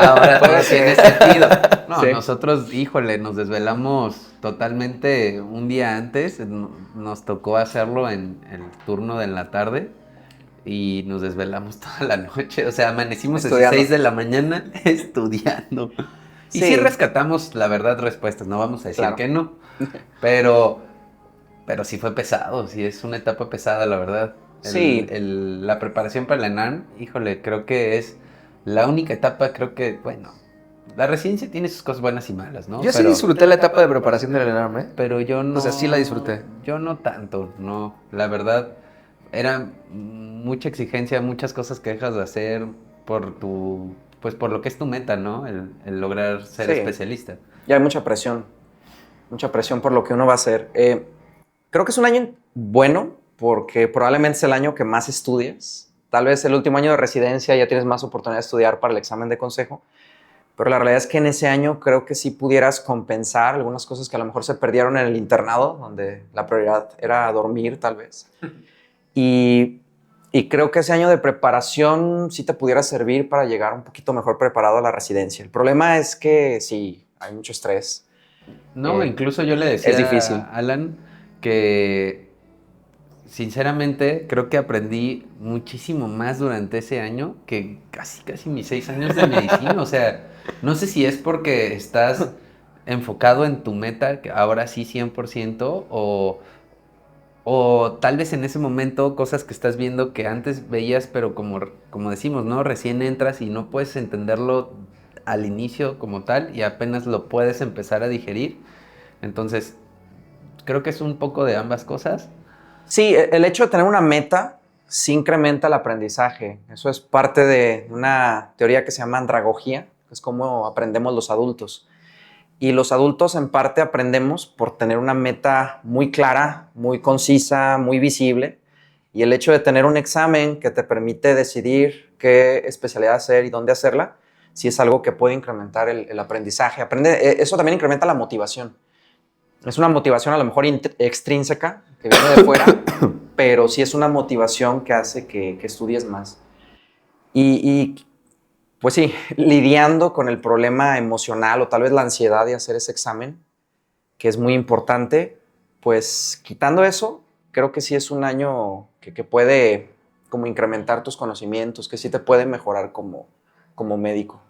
Speaker 3: Ahora todo tiene sentido. No,
Speaker 2: Sí.
Speaker 3: nosotros, híjole, nos desvelamos totalmente un día antes. Nos tocó hacerlo en el turno de la tarde y nos desvelamos toda la noche. O sea, amanecimos a las 6 de la mañana estudiando. Y sí rescatamos, la verdad, respuestas. No vamos a decir
Speaker 2: Claro.
Speaker 3: que no. Pero sí fue pesado. Sí, es una etapa pesada, la verdad.
Speaker 2: Sí.
Speaker 3: La preparación para la ENARM, híjole, creo que es la única etapa, bueno, la residencia tiene sus cosas buenas y malas, ¿no?
Speaker 1: Yo sí disfruté la etapa de preparación del ENARM, ¿eh?
Speaker 3: Pero yo no...
Speaker 1: O sea, sí la disfruté.
Speaker 3: Yo no tanto, no. La verdad, era mucha exigencia, muchas cosas que dejas de hacer pues por lo que es tu meta, ¿no? El lograr ser especialista.
Speaker 2: Ya hay mucha presión por lo que uno va a hacer. Creo que es un año bueno porque probablemente es el año que más estudias. Tal vez el último año de residencia ya tienes más oportunidad de estudiar para el examen de consejo, pero la realidad es que en ese año creo que sí pudieras compensar algunas cosas que a lo mejor se perdieron en el internado, donde la prioridad era dormir tal vez. Y creo que ese año de preparación sí te pudiera servir para llegar un poquito mejor preparado a la residencia. El problema es que sí, hay mucho estrés.
Speaker 3: No, incluso yo le decía
Speaker 2: es difícil.
Speaker 3: a Alan que sinceramente creo que aprendí muchísimo más durante ese año que casi mis 6 años de medicina. O sea, no sé si es porque estás enfocado en tu meta, que ahora sí 100%, o tal vez en ese momento cosas que estás viendo que antes veías, pero como decimos, ¿no? Recién entras y no puedes entenderlo al inicio como tal y apenas lo puedes empezar a digerir. Entonces, creo que es un poco de ambas cosas.
Speaker 2: Sí, el hecho de tener una meta sí incrementa el aprendizaje. Eso es parte de una teoría que se llama andragogía, que es cómo aprendemos los adultos. Y los adultos en parte aprendemos por tener una meta muy clara, muy concisa, muy visible. Y el hecho de tener un examen que te permite decidir qué especialidad hacer y dónde hacerla, sí es algo que puede incrementar el aprendizaje. Eso también incrementa la motivación. Es una motivación a lo mejor extrínseca, que viene de fuera, pero sí es una motivación que hace que estudies más. Y pues sí, lidiando con el problema emocional o tal vez la ansiedad de hacer ese examen, que es muy importante, pues quitando eso, creo que sí es un año que puede como incrementar tus conocimientos, que sí te puede mejorar como médico.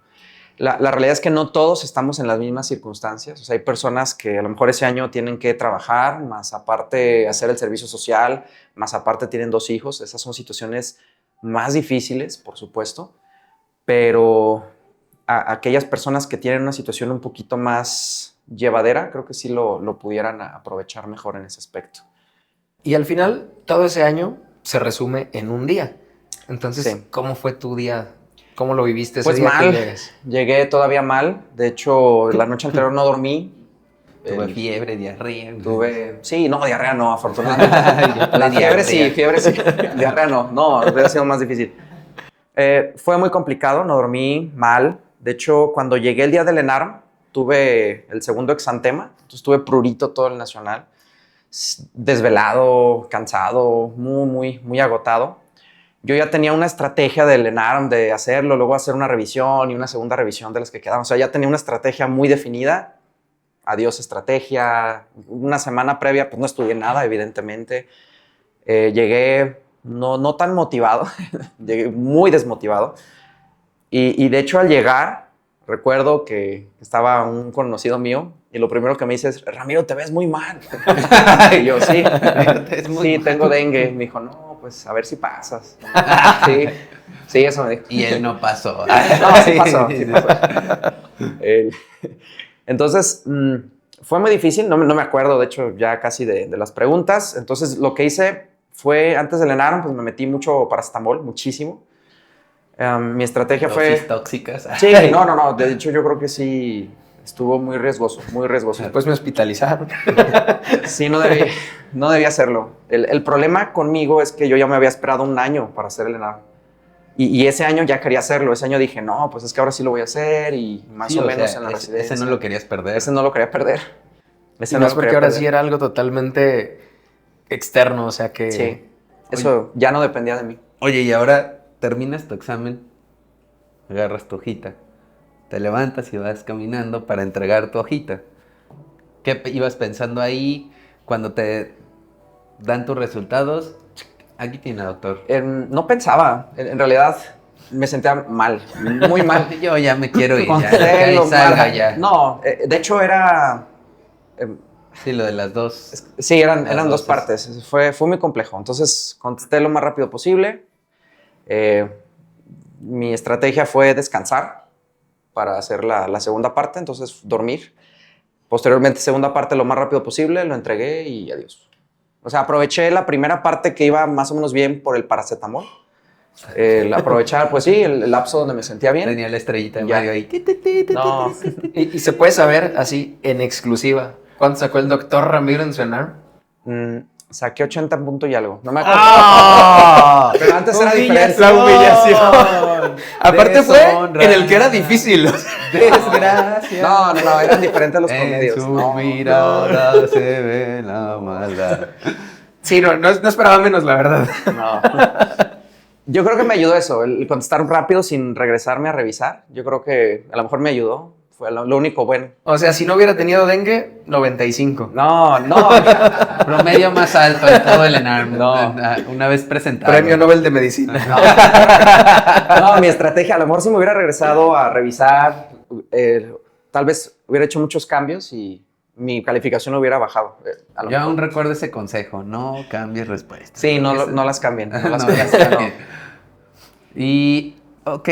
Speaker 2: La realidad es que no todos estamos en las mismas circunstancias. O sea, hay personas que a lo mejor ese año tienen que trabajar, más aparte hacer el servicio social, más aparte tienen 2 hijos. Esas son situaciones más difíciles, por supuesto. Pero aquellas personas que tienen una situación un poquito más llevadera, creo que sí lo pudieran aprovechar mejor en ese aspecto.
Speaker 1: Y al final, todo ese año se resume en un día. Entonces,
Speaker 2: Sí.
Speaker 1: ¿cómo fue tu día? ¿Cómo lo viviste ese
Speaker 2: Pues
Speaker 1: día que
Speaker 2: mal,
Speaker 1: llegas?
Speaker 2: llegué todavía mal. De hecho, la noche anterior no dormí.
Speaker 3: Tuve fiebre, diarrea.
Speaker 2: Sí, no, diarrea no, afortunadamente. La fiebre sí. Diarrea no, hubiera sido más difícil. Fue muy complicado, no dormí mal. De hecho, cuando llegué el día del ENARM, tuve el segundo exantema, entonces tuve prurito todo el nacional. Desvelado, cansado, muy agotado. Yo ya tenía una estrategia del ENARM de hacerlo, luego hacer una revisión y una segunda revisión de las que quedaban. O sea, ya tenía una estrategia muy definida. Adiós estrategia. Una semana previa, pues no estudié nada, evidentemente. Llegué no tan motivado, llegué muy desmotivado. Y de hecho, al llegar, recuerdo que estaba un conocido mío y lo primero que me dice es, Ramiro, te ves muy mal. Y yo, sí, tengo dengue. Me dijo, no, pues a ver si pasas. Sí, eso me dijo.
Speaker 3: Y él no pasó.
Speaker 2: No, sí pasó. Entonces, fue muy difícil, no me acuerdo, de hecho, ya casi de las preguntas. Entonces, lo que hice fue, antes del ENARM, pues me metí mucho paracetamol, muchísimo. Mi estrategia fue...
Speaker 3: Dosis tóxicas.
Speaker 2: Sí, no, de hecho, yo creo que sí estuvo muy riesgoso, muy riesgoso.
Speaker 1: Después me hospitalizaron.
Speaker 2: Sí, no debía hacerlo. El problema conmigo es que yo ya me había esperado un año para hacer el ENARM. Y ese año ya quería hacerlo. Ese año dije, no, pues es que ahora sí lo voy a hacer y más o menos en la residencia.
Speaker 3: Ese no lo querías perder.
Speaker 2: Ese no lo quería perder.
Speaker 1: Y más porque ahora sí era algo totalmente externo, o sea que...
Speaker 2: Sí, eso ya no dependía de mí.
Speaker 3: Oye, y ahora terminas tu examen, agarras tu hojita, te levantas y vas caminando para entregar tu hojita. ¿Qué ibas pensando ahí cuando te dan tus resultados? Aquí tiene, doctor.
Speaker 2: No pensaba, en realidad me sentía mal, muy mal.
Speaker 3: Yo ya me quiero ir,
Speaker 2: Con
Speaker 3: ya,
Speaker 2: celo,
Speaker 3: salga
Speaker 2: mal.
Speaker 3: ya.
Speaker 2: No, de hecho era...
Speaker 3: Sí, lo de las dos.
Speaker 2: Sí, eran
Speaker 3: Las
Speaker 2: 2
Speaker 3: dosis.
Speaker 2: partes. Fue muy complejo. Entonces contesté lo más rápido posible. Mi estrategia fue descansar para hacer la segunda parte, entonces dormir. Posteriormente, segunda parte lo más rápido posible, lo entregué y adiós. O sea, aproveché la primera parte que iba más o menos bien por el paracetamol. Aprovechar, pues sí, el lapso donde me sentía bien.
Speaker 3: Tenía la estrellita de
Speaker 2: Ya.
Speaker 3: Mario ahí.
Speaker 2: No,
Speaker 1: Y se puede saber así, en exclusiva, ¿cuánto sacó el doctor Ramiro en su ENARM?
Speaker 2: saqué 80 puntos y algo. No me acuerdo.
Speaker 1: ¡Ah!
Speaker 2: Pero antes era diferente.
Speaker 1: La humillación. Aparte fue
Speaker 3: Deshonra.
Speaker 1: en el que era difícil.
Speaker 3: Desgracia.
Speaker 2: No, eran diferentes los
Speaker 3: En
Speaker 2: promedios.
Speaker 3: su
Speaker 2: No.
Speaker 3: mirada se ve la maldad.
Speaker 1: Sí, no esperaba menos, la verdad.
Speaker 2: No. Yo creo que me ayudó eso, el contestar rápido sin regresarme a revisar. Yo creo que a lo mejor me ayudó. Fue lo único bueno.
Speaker 1: O sea, si no hubiera tenido dengue, 95.
Speaker 2: No.
Speaker 3: Promedio más alto de todo el ENARM.
Speaker 2: No.
Speaker 3: Una vez presentado.
Speaker 1: Premio Nobel de Medicina.
Speaker 2: No, mi estrategia, a lo mejor si me hubiera regresado a revisar, tal vez hubiera hecho muchos cambios y mi calificación hubiera bajado. A lo
Speaker 3: Yo
Speaker 2: mejor.
Speaker 3: aún recuerdo ese consejo. No cambies respuestas.
Speaker 2: Sí, no las cambien. No las
Speaker 3: No,
Speaker 2: cambien.
Speaker 3: no. Y, ok,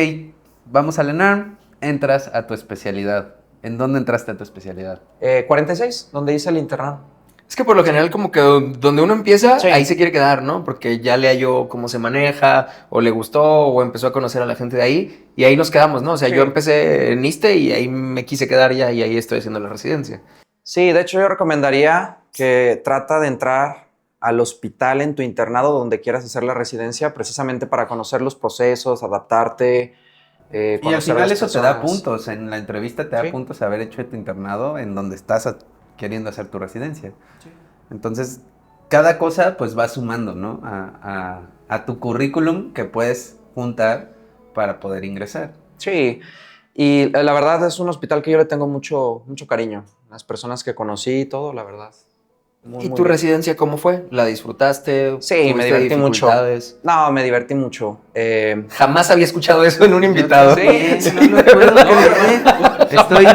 Speaker 3: vamos al ENARM. Entras a tu especialidad. ¿En dónde entraste a tu especialidad?
Speaker 2: 46, donde hice el internado.
Speaker 1: Es que por lo general como que donde uno empieza,
Speaker 2: Sí.
Speaker 1: ahí se quiere quedar, ¿no? Porque ya le halló cómo se maneja, o le gustó, o empezó a conocer a la gente de ahí, y ahí nos quedamos, ¿no? O sea,
Speaker 2: Sí.
Speaker 1: yo empecé en ISSSTE y ahí me quise quedar ya, y ahí estoy haciendo la residencia.
Speaker 2: Sí, de hecho yo recomendaría que trata de entrar al hospital en tu internado donde quieras hacer la residencia, precisamente para conocer los procesos, adaptarte,
Speaker 3: Y al
Speaker 2: conocer a
Speaker 3: final
Speaker 2: las
Speaker 3: eso te da
Speaker 2: personas.
Speaker 3: puntos. En la entrevista te da
Speaker 2: Sí.
Speaker 3: puntos haber hecho tu internado en donde estás queriendo hacer tu residencia. Entonces, cada cosa pues va sumando, ¿no? A tu currículum que puedes juntar para poder ingresar.
Speaker 2: Sí, y la verdad es un hospital que yo le tengo mucho, mucho cariño. Las personas que conocí y todo, la verdad.
Speaker 1: ¿Y tu residencia cómo fue? ¿La disfrutaste?
Speaker 2: Sí, me
Speaker 1: ¿Tuviste
Speaker 2: divertí mucho.
Speaker 1: dificultades?
Speaker 2: No, me divertí mucho.
Speaker 1: Jamás había escuchado eso en un invitado.
Speaker 3: Sí, no lo puedo creer. Estoy,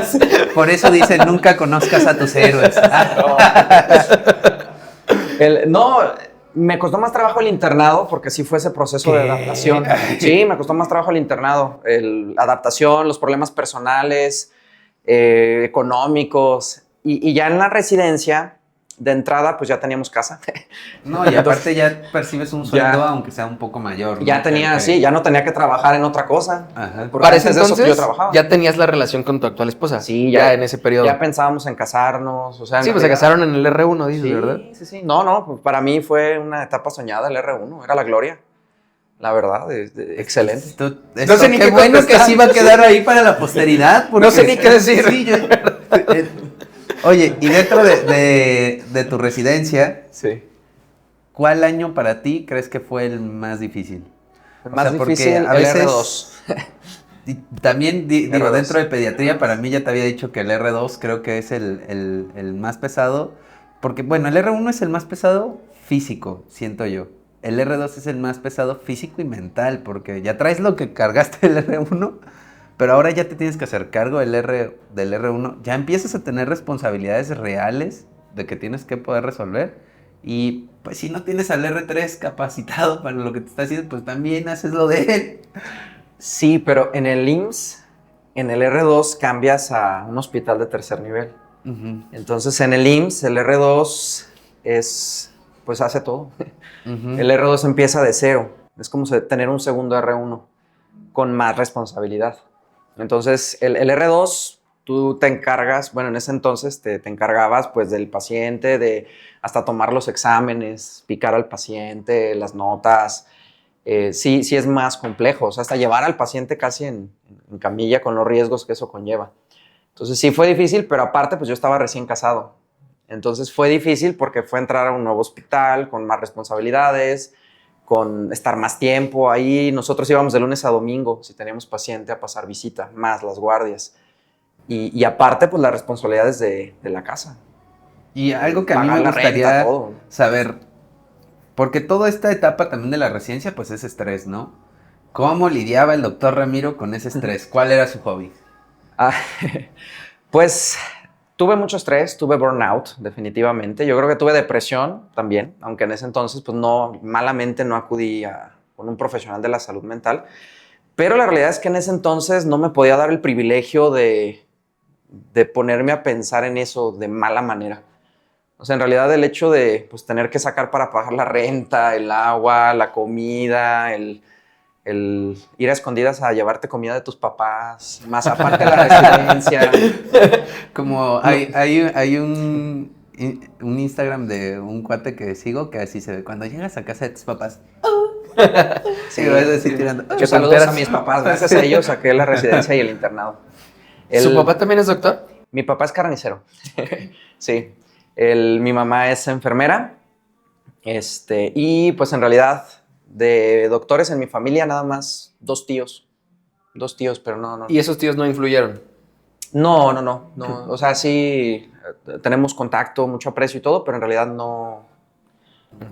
Speaker 3: por eso dicen, nunca conozcas a tus héroes.
Speaker 2: No, me costó más trabajo el internado porque sí fue ese proceso de adaptación. Sí, me costó más trabajo el internado. La adaptación, los problemas personales, económicos. Y ya en la residencia, de entrada, pues ya teníamos casa.
Speaker 3: No, y aparte ya percibes un sueldo,
Speaker 2: Ya.
Speaker 3: aunque sea un poco mayor, ¿no?
Speaker 2: Ya tenía, sí, ya no tenía que trabajar en otra cosa.
Speaker 3: Ajá.
Speaker 2: Porque
Speaker 1: Para ese
Speaker 2: antes de eso
Speaker 1: entonces,
Speaker 2: yo trabajaba.
Speaker 1: ya tenías la relación con tu actual esposa.
Speaker 2: Sí,
Speaker 1: ya
Speaker 2: ya
Speaker 1: en ese periodo.
Speaker 2: Ya pensábamos en casarnos. O sea, en
Speaker 1: Sí, pues se
Speaker 2: realidad-
Speaker 1: casaron en el R1, dices,
Speaker 2: Sí,
Speaker 1: ¿verdad?
Speaker 2: sí, sí. No, pues para mí fue una etapa soñada el R1, era la gloria. La verdad, excelente.
Speaker 3: No
Speaker 1: sé ni
Speaker 3: qué
Speaker 1: qué
Speaker 3: bueno que
Speaker 1: contestar.
Speaker 3: sí va a quedar ahí para la posteridad.
Speaker 1: No sé ni qué decir.
Speaker 3: Sí, oye, y dentro de tu residencia,
Speaker 2: Sí.
Speaker 3: ¿cuál año para ti crees que fue el más difícil?
Speaker 2: El
Speaker 3: O
Speaker 2: más
Speaker 3: sea, porque
Speaker 2: difícil,
Speaker 3: a
Speaker 2: el
Speaker 3: veces-
Speaker 2: R2.
Speaker 3: Y también, digo,
Speaker 2: R2.
Speaker 3: dentro de pediatría, para mí ya te había dicho que el R2 creo que es el más pesado. Porque, bueno, el R1 es el más pesado físico, siento yo. El R2 es el más pesado físico y mental, porque ya traes lo que cargaste del R1, pero ahora ya te tienes que hacer cargo del R1. Ya empiezas a tener responsabilidades reales de que tienes que poder resolver. Y pues si no tienes al R3 capacitado para lo que te está haciendo, pues también haces lo de él.
Speaker 2: Sí, pero en el IMSS, en el R2 cambias a un hospital de tercer nivel.
Speaker 3: Ujú,
Speaker 2: Entonces en el IMSS, el R2 pues hace todo.
Speaker 3: ujú.
Speaker 2: El R2 empieza de cero. Es como tener un segundo R1 con más responsabilidad. Entonces el R2, tú te encargas, bueno, en ese entonces te encargabas pues del paciente, de hasta tomar los exámenes, picar al paciente, las notas. Sí es más complejo, o sea, hasta llevar al paciente casi en camilla con los riesgos que eso conlleva. Entonces sí fue difícil, pero aparte pues yo estaba recién casado. Entonces fue difícil porque fue entrar a un nuevo hospital con más responsabilidades, con estar más tiempo ahí. Nosotros íbamos de lunes a domingo, si teníamos paciente, a pasar visita, más las guardias. Y aparte pues las responsabilidades de la casa.
Speaker 3: Y algo que a mí
Speaker 2: Pagar
Speaker 3: me
Speaker 2: la
Speaker 3: gustaría
Speaker 2: renta, todo.
Speaker 3: saber, porque toda esta etapa también de la residencia, pues es estrés, ¿no? ¿Cómo lidiaba el doctor Ramiro con ese estrés? ¿Cuál era su hobby?
Speaker 2: Ah, pues tuve mucho estrés, tuve burnout, definitivamente. Yo creo que tuve depresión también, aunque en ese entonces, pues malamente no acudí con un profesional de la salud mental. Pero la realidad es que en ese entonces no me podía dar el privilegio de ponerme a pensar en eso de mala manera. O sea, en realidad el hecho de pues, tener que sacar para pagar la renta, el agua, la comida, el ir a escondidas a llevarte comida de tus papás, más aparte de la residencia.
Speaker 3: Como hay un Instagram de un cuate que sigo que así se ve. Cuando llegas a casa de tus papás, sí, vas a decir tirando.
Speaker 2: Yo saludos a mis papás, gracias a ellos saqué la residencia y el internado.
Speaker 1: ¿Su papá también es doctor?
Speaker 2: Mi papá es carnicero. Sí. Mi mamá es enfermera. Y pues en realidad de doctores en mi familia nada más 2 tíos. 2 tíos, pero no.
Speaker 1: ¿Y esos tíos no influyeron?
Speaker 2: No. O sea, sí tenemos contacto, mucho aprecio y todo, pero en realidad no.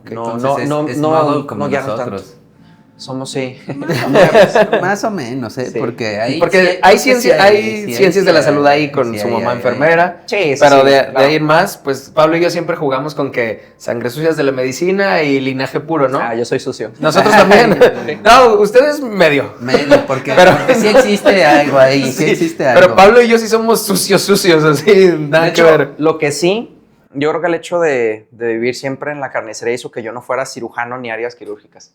Speaker 3: Entonces es nodo como
Speaker 2: guiaron
Speaker 3: nosotros.
Speaker 2: tanto. Somos, sí.
Speaker 3: Más o menos, ¿eh?
Speaker 2: Sí.
Speaker 3: Porque hay,
Speaker 1: Porque hay ciencias de la salud ahí con su mamá enfermera.
Speaker 2: Sí,
Speaker 1: Pero de
Speaker 2: claro.
Speaker 1: ahí en más, pues Pablo y yo siempre jugamos con que sangre sucias de la medicina y linaje puro, ¿no?
Speaker 2: Yo soy sucio.
Speaker 1: Nosotros también. No, ustedes medio.
Speaker 3: medio, porque sí existe algo ahí, sí
Speaker 1: Sí,
Speaker 3: existe algo.
Speaker 1: Pero Pablo y yo sí somos sucios, así, nada
Speaker 2: De
Speaker 1: que
Speaker 2: hecho,
Speaker 1: ver.
Speaker 2: lo que sí, Yo creo que el hecho de vivir siempre en la carnicería hizo que yo no fuera cirujano ni áreas quirúrgicas.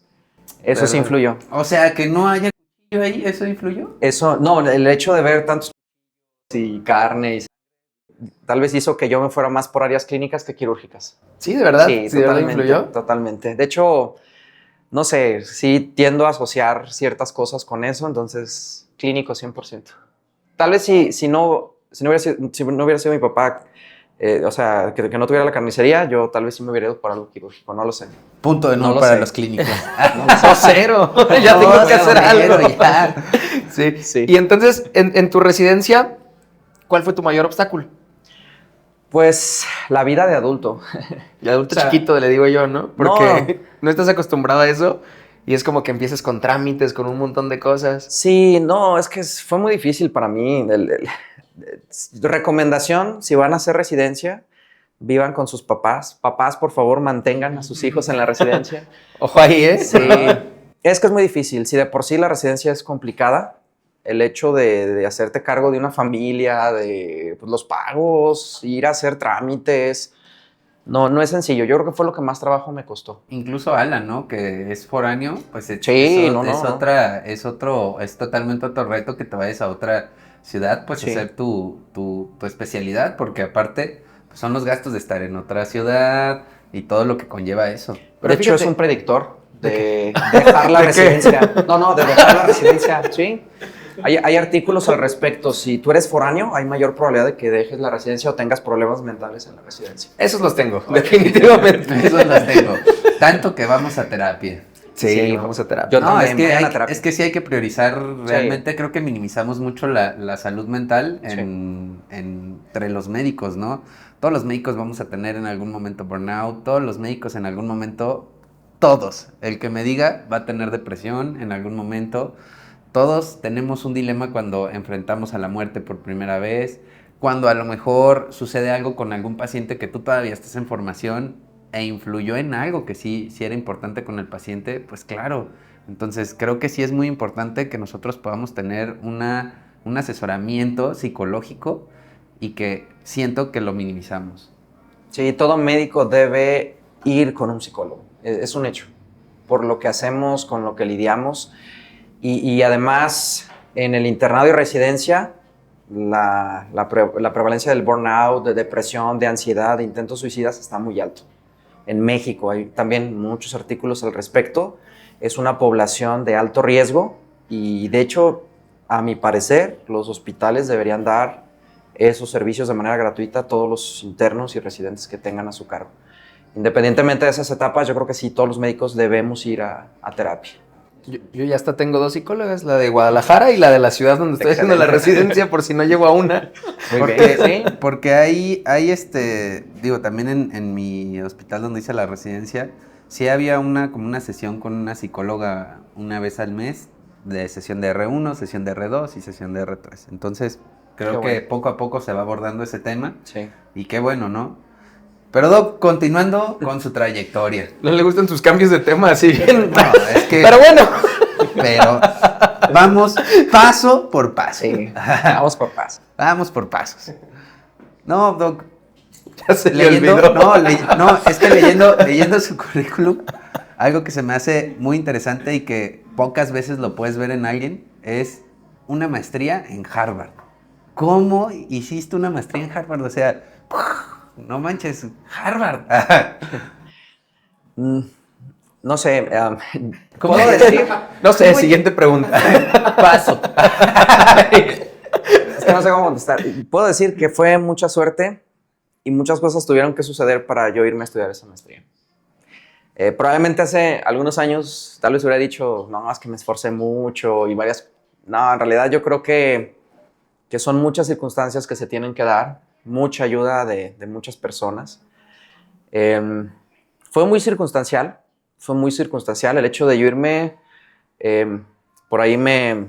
Speaker 2: Eso sí influyó.
Speaker 3: O sea, que no haya cuchillo ahí, ¿eso influyó?
Speaker 2: Eso, no, el hecho de ver tantos y carne y tal vez hizo que yo me fuera más por áreas clínicas que quirúrgicas.
Speaker 1: Sí, de verdad.
Speaker 2: Sí,
Speaker 1: ¿Sí, de verdad
Speaker 2: totalmente,
Speaker 1: influyó?
Speaker 2: totalmente. De hecho, no sé, sí tiendo a asociar ciertas cosas con eso, entonces clínico 100%. Tal vez si no hubiera sido mi papá, o sea, que no tuviera la carnicería, yo tal vez sí me hubiera ido por algo quirúrgico, no lo sé.
Speaker 3: Punto de
Speaker 2: No
Speaker 3: no
Speaker 2: lo
Speaker 3: para
Speaker 2: sé.
Speaker 3: los clínicos.
Speaker 2: No lo sé.
Speaker 1: ¡Oh, cero! Ya
Speaker 3: No,
Speaker 1: tengo que hacer
Speaker 3: cero,
Speaker 1: algo.
Speaker 3: ya.
Speaker 1: Sí.
Speaker 2: Sí.
Speaker 1: Y entonces, en tu residencia, ¿cuál fue tu mayor obstáculo?
Speaker 2: Pues la vida de adulto.
Speaker 1: El adulto
Speaker 3: O sea,
Speaker 1: chiquito, le digo yo, ¿no? Porque no estás acostumbrado a eso y es como que empiezas con trámites, con un montón de cosas.
Speaker 2: Sí, no, es que fue muy difícil para mí. Recomendación, si van a hacer residencia, vivan con sus papás. Papás, por favor, mantengan a sus hijos en la residencia.
Speaker 1: Ojo ahí, ¿eh?
Speaker 2: Sí, es que es muy difícil. Si de por sí la residencia es complicada, el hecho de hacerte cargo de una familia, de pues, los pagos, ir a hacer trámites, no es sencillo. Yo creo que fue lo que más trabajo me costó.
Speaker 3: Incluso Alan, ¿no? Que es foráneo, pues
Speaker 2: Sí,
Speaker 3: es totalmente otro reto que te vayas a otra ciudad, pues
Speaker 2: Sí.
Speaker 3: hacer tu especialidad, porque aparte pues, son los gastos de estar en otra ciudad y todo lo que conlleva eso.
Speaker 1: Pero
Speaker 2: de hecho,
Speaker 1: fíjate-
Speaker 2: es un predictor de dejar la
Speaker 1: ¿De qué?
Speaker 2: residencia. No, de dejar la residencia, sí. Hay artículos al respecto. Si tú eres foráneo, hay mayor probabilidad de que dejes la residencia o tengas problemas mentales en la residencia.
Speaker 1: Esos los tengo, definitivamente.
Speaker 3: Eso los tengo. Tanto que vamos a terapia.
Speaker 1: Sí, vamos a terapia.
Speaker 2: Yo
Speaker 3: No,
Speaker 2: también
Speaker 3: es que,
Speaker 2: vayan a terapia.
Speaker 3: es que sí hay que priorizar, realmente creo que minimizamos mucho la salud mental entre los médicos, ¿no? Todos los médicos vamos a tener en algún momento burnout, todos los médicos en algún momento, todos, el que me diga va a tener depresión en algún momento, todos tenemos un dilema cuando enfrentamos a la muerte por primera vez, cuando a lo mejor sucede algo con algún paciente que tú todavía estás en formación e influyó en algo que sí era importante con el paciente, pues claro. Entonces creo que sí es muy importante que nosotros podamos tener un asesoramiento psicológico y que siento que lo minimizamos.
Speaker 2: Sí, todo médico debe ir con un psicólogo. Es un hecho. Por lo que hacemos, con lo que lidiamos. Y además, en el internado y residencia, la prevalencia del burnout, de depresión, de ansiedad, de intentos suicidas está muy alto. En México hay también muchos artículos al respecto. Es una población de alto riesgo y, de hecho, a mi parecer, los hospitales deberían dar esos servicios de manera gratuita a todos los internos y residentes que tengan a su cargo. Independientemente de esas etapas, yo creo que sí, todos los médicos debemos ir a terapia.
Speaker 1: Yo ya hasta tengo 2 psicólogas, la de Guadalajara y la de la ciudad donde estoy haciendo la residencia, por si no llego a una.
Speaker 3: Porque hay digo, también en mi hospital donde hice la residencia, sí había como una sesión con una psicóloga una vez al mes, de sesión de R1, sesión de R2 y sesión de R3. Entonces, creo
Speaker 2: Qué
Speaker 3: que
Speaker 2: bueno.
Speaker 3: poco a poco se va abordando ese tema
Speaker 2: Sí.
Speaker 3: y qué bueno, ¿no? Pero Doc, continuando con su trayectoria.
Speaker 1: No le gustan tus cambios de tema así bien.
Speaker 3: No, es que...
Speaker 1: Pero bueno.
Speaker 3: Pero vamos paso por paso.
Speaker 2: Sí, vamos por paso.
Speaker 3: Vamos por pasos. No, Doc,
Speaker 1: Ya se le
Speaker 3: leyendo,
Speaker 1: olvidó.
Speaker 3: no, es que leyendo su currículum, algo que se me hace muy interesante y que pocas veces lo puedes ver en alguien es una maestría en Harvard. ¿Cómo hiciste una maestría en Harvard? O sea, no manches, Harvard.
Speaker 2: No sé,
Speaker 3: ¿Cómo
Speaker 2: ¿puedo decir?
Speaker 1: No sé, siguiente pregunta.
Speaker 3: Paso.
Speaker 2: Es que no sé cómo contestar. Puedo decir que fue mucha suerte y muchas cosas tuvieron que suceder para yo irme a estudiar esa maestría. Probablemente hace algunos años tal vez hubiera dicho, no, es que me esforcé mucho y varias... No, en realidad yo creo que son muchas circunstancias que se tienen que dar, mucha ayuda de muchas personas. Fue muy circunstancial el hecho de yo irme. Por ahí me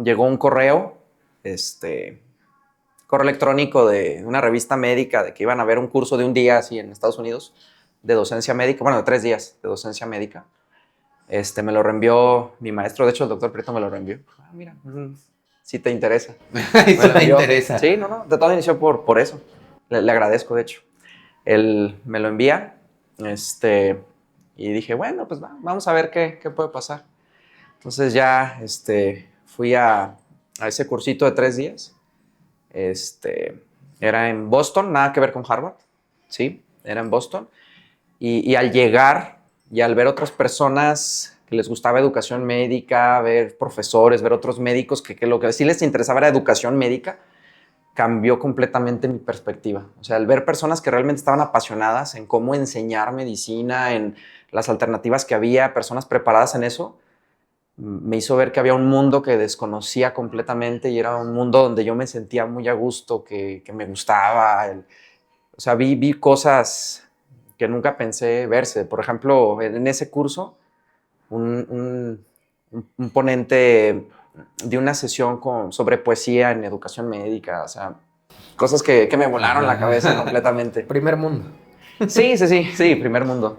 Speaker 2: llegó un correo electrónico de una revista médica de que iban a ver un curso de un día así en Estados Unidos de docencia médica, bueno, de 3 días de docencia médica. Me lo reenvió mi maestro, de hecho el doctor Prieto me lo reenvió. Ah, mira, si te interesa.
Speaker 3: Eso me interesa.
Speaker 2: Sí, no, de todo inició por eso. Le agradezco, de hecho. Él me lo envía, y dije, bueno, pues vamos a ver qué puede pasar. Entonces ya fui a ese cursito de 3 días. Era en Boston, nada que ver con Harvard, ¿sí? Era en Boston. Y al llegar y al ver otras personas que les gustaba educación médica, ver profesores, ver otros médicos que lo que sí les interesaba era educación médica, cambió completamente mi perspectiva. O sea, al ver personas que realmente estaban apasionadas en cómo enseñar medicina, en las alternativas que había, personas preparadas en eso, me hizo ver que había un mundo que desconocía completamente y era un mundo donde yo me sentía muy a gusto, que me gustaba. O sea, vi cosas que nunca pensé verse. Por ejemplo, en ese curso, un ponente de una sesión sobre poesía en educación médica, o sea, cosas que me volaron la cabeza completamente.
Speaker 1: Primer mundo.
Speaker 2: Sí, primer mundo.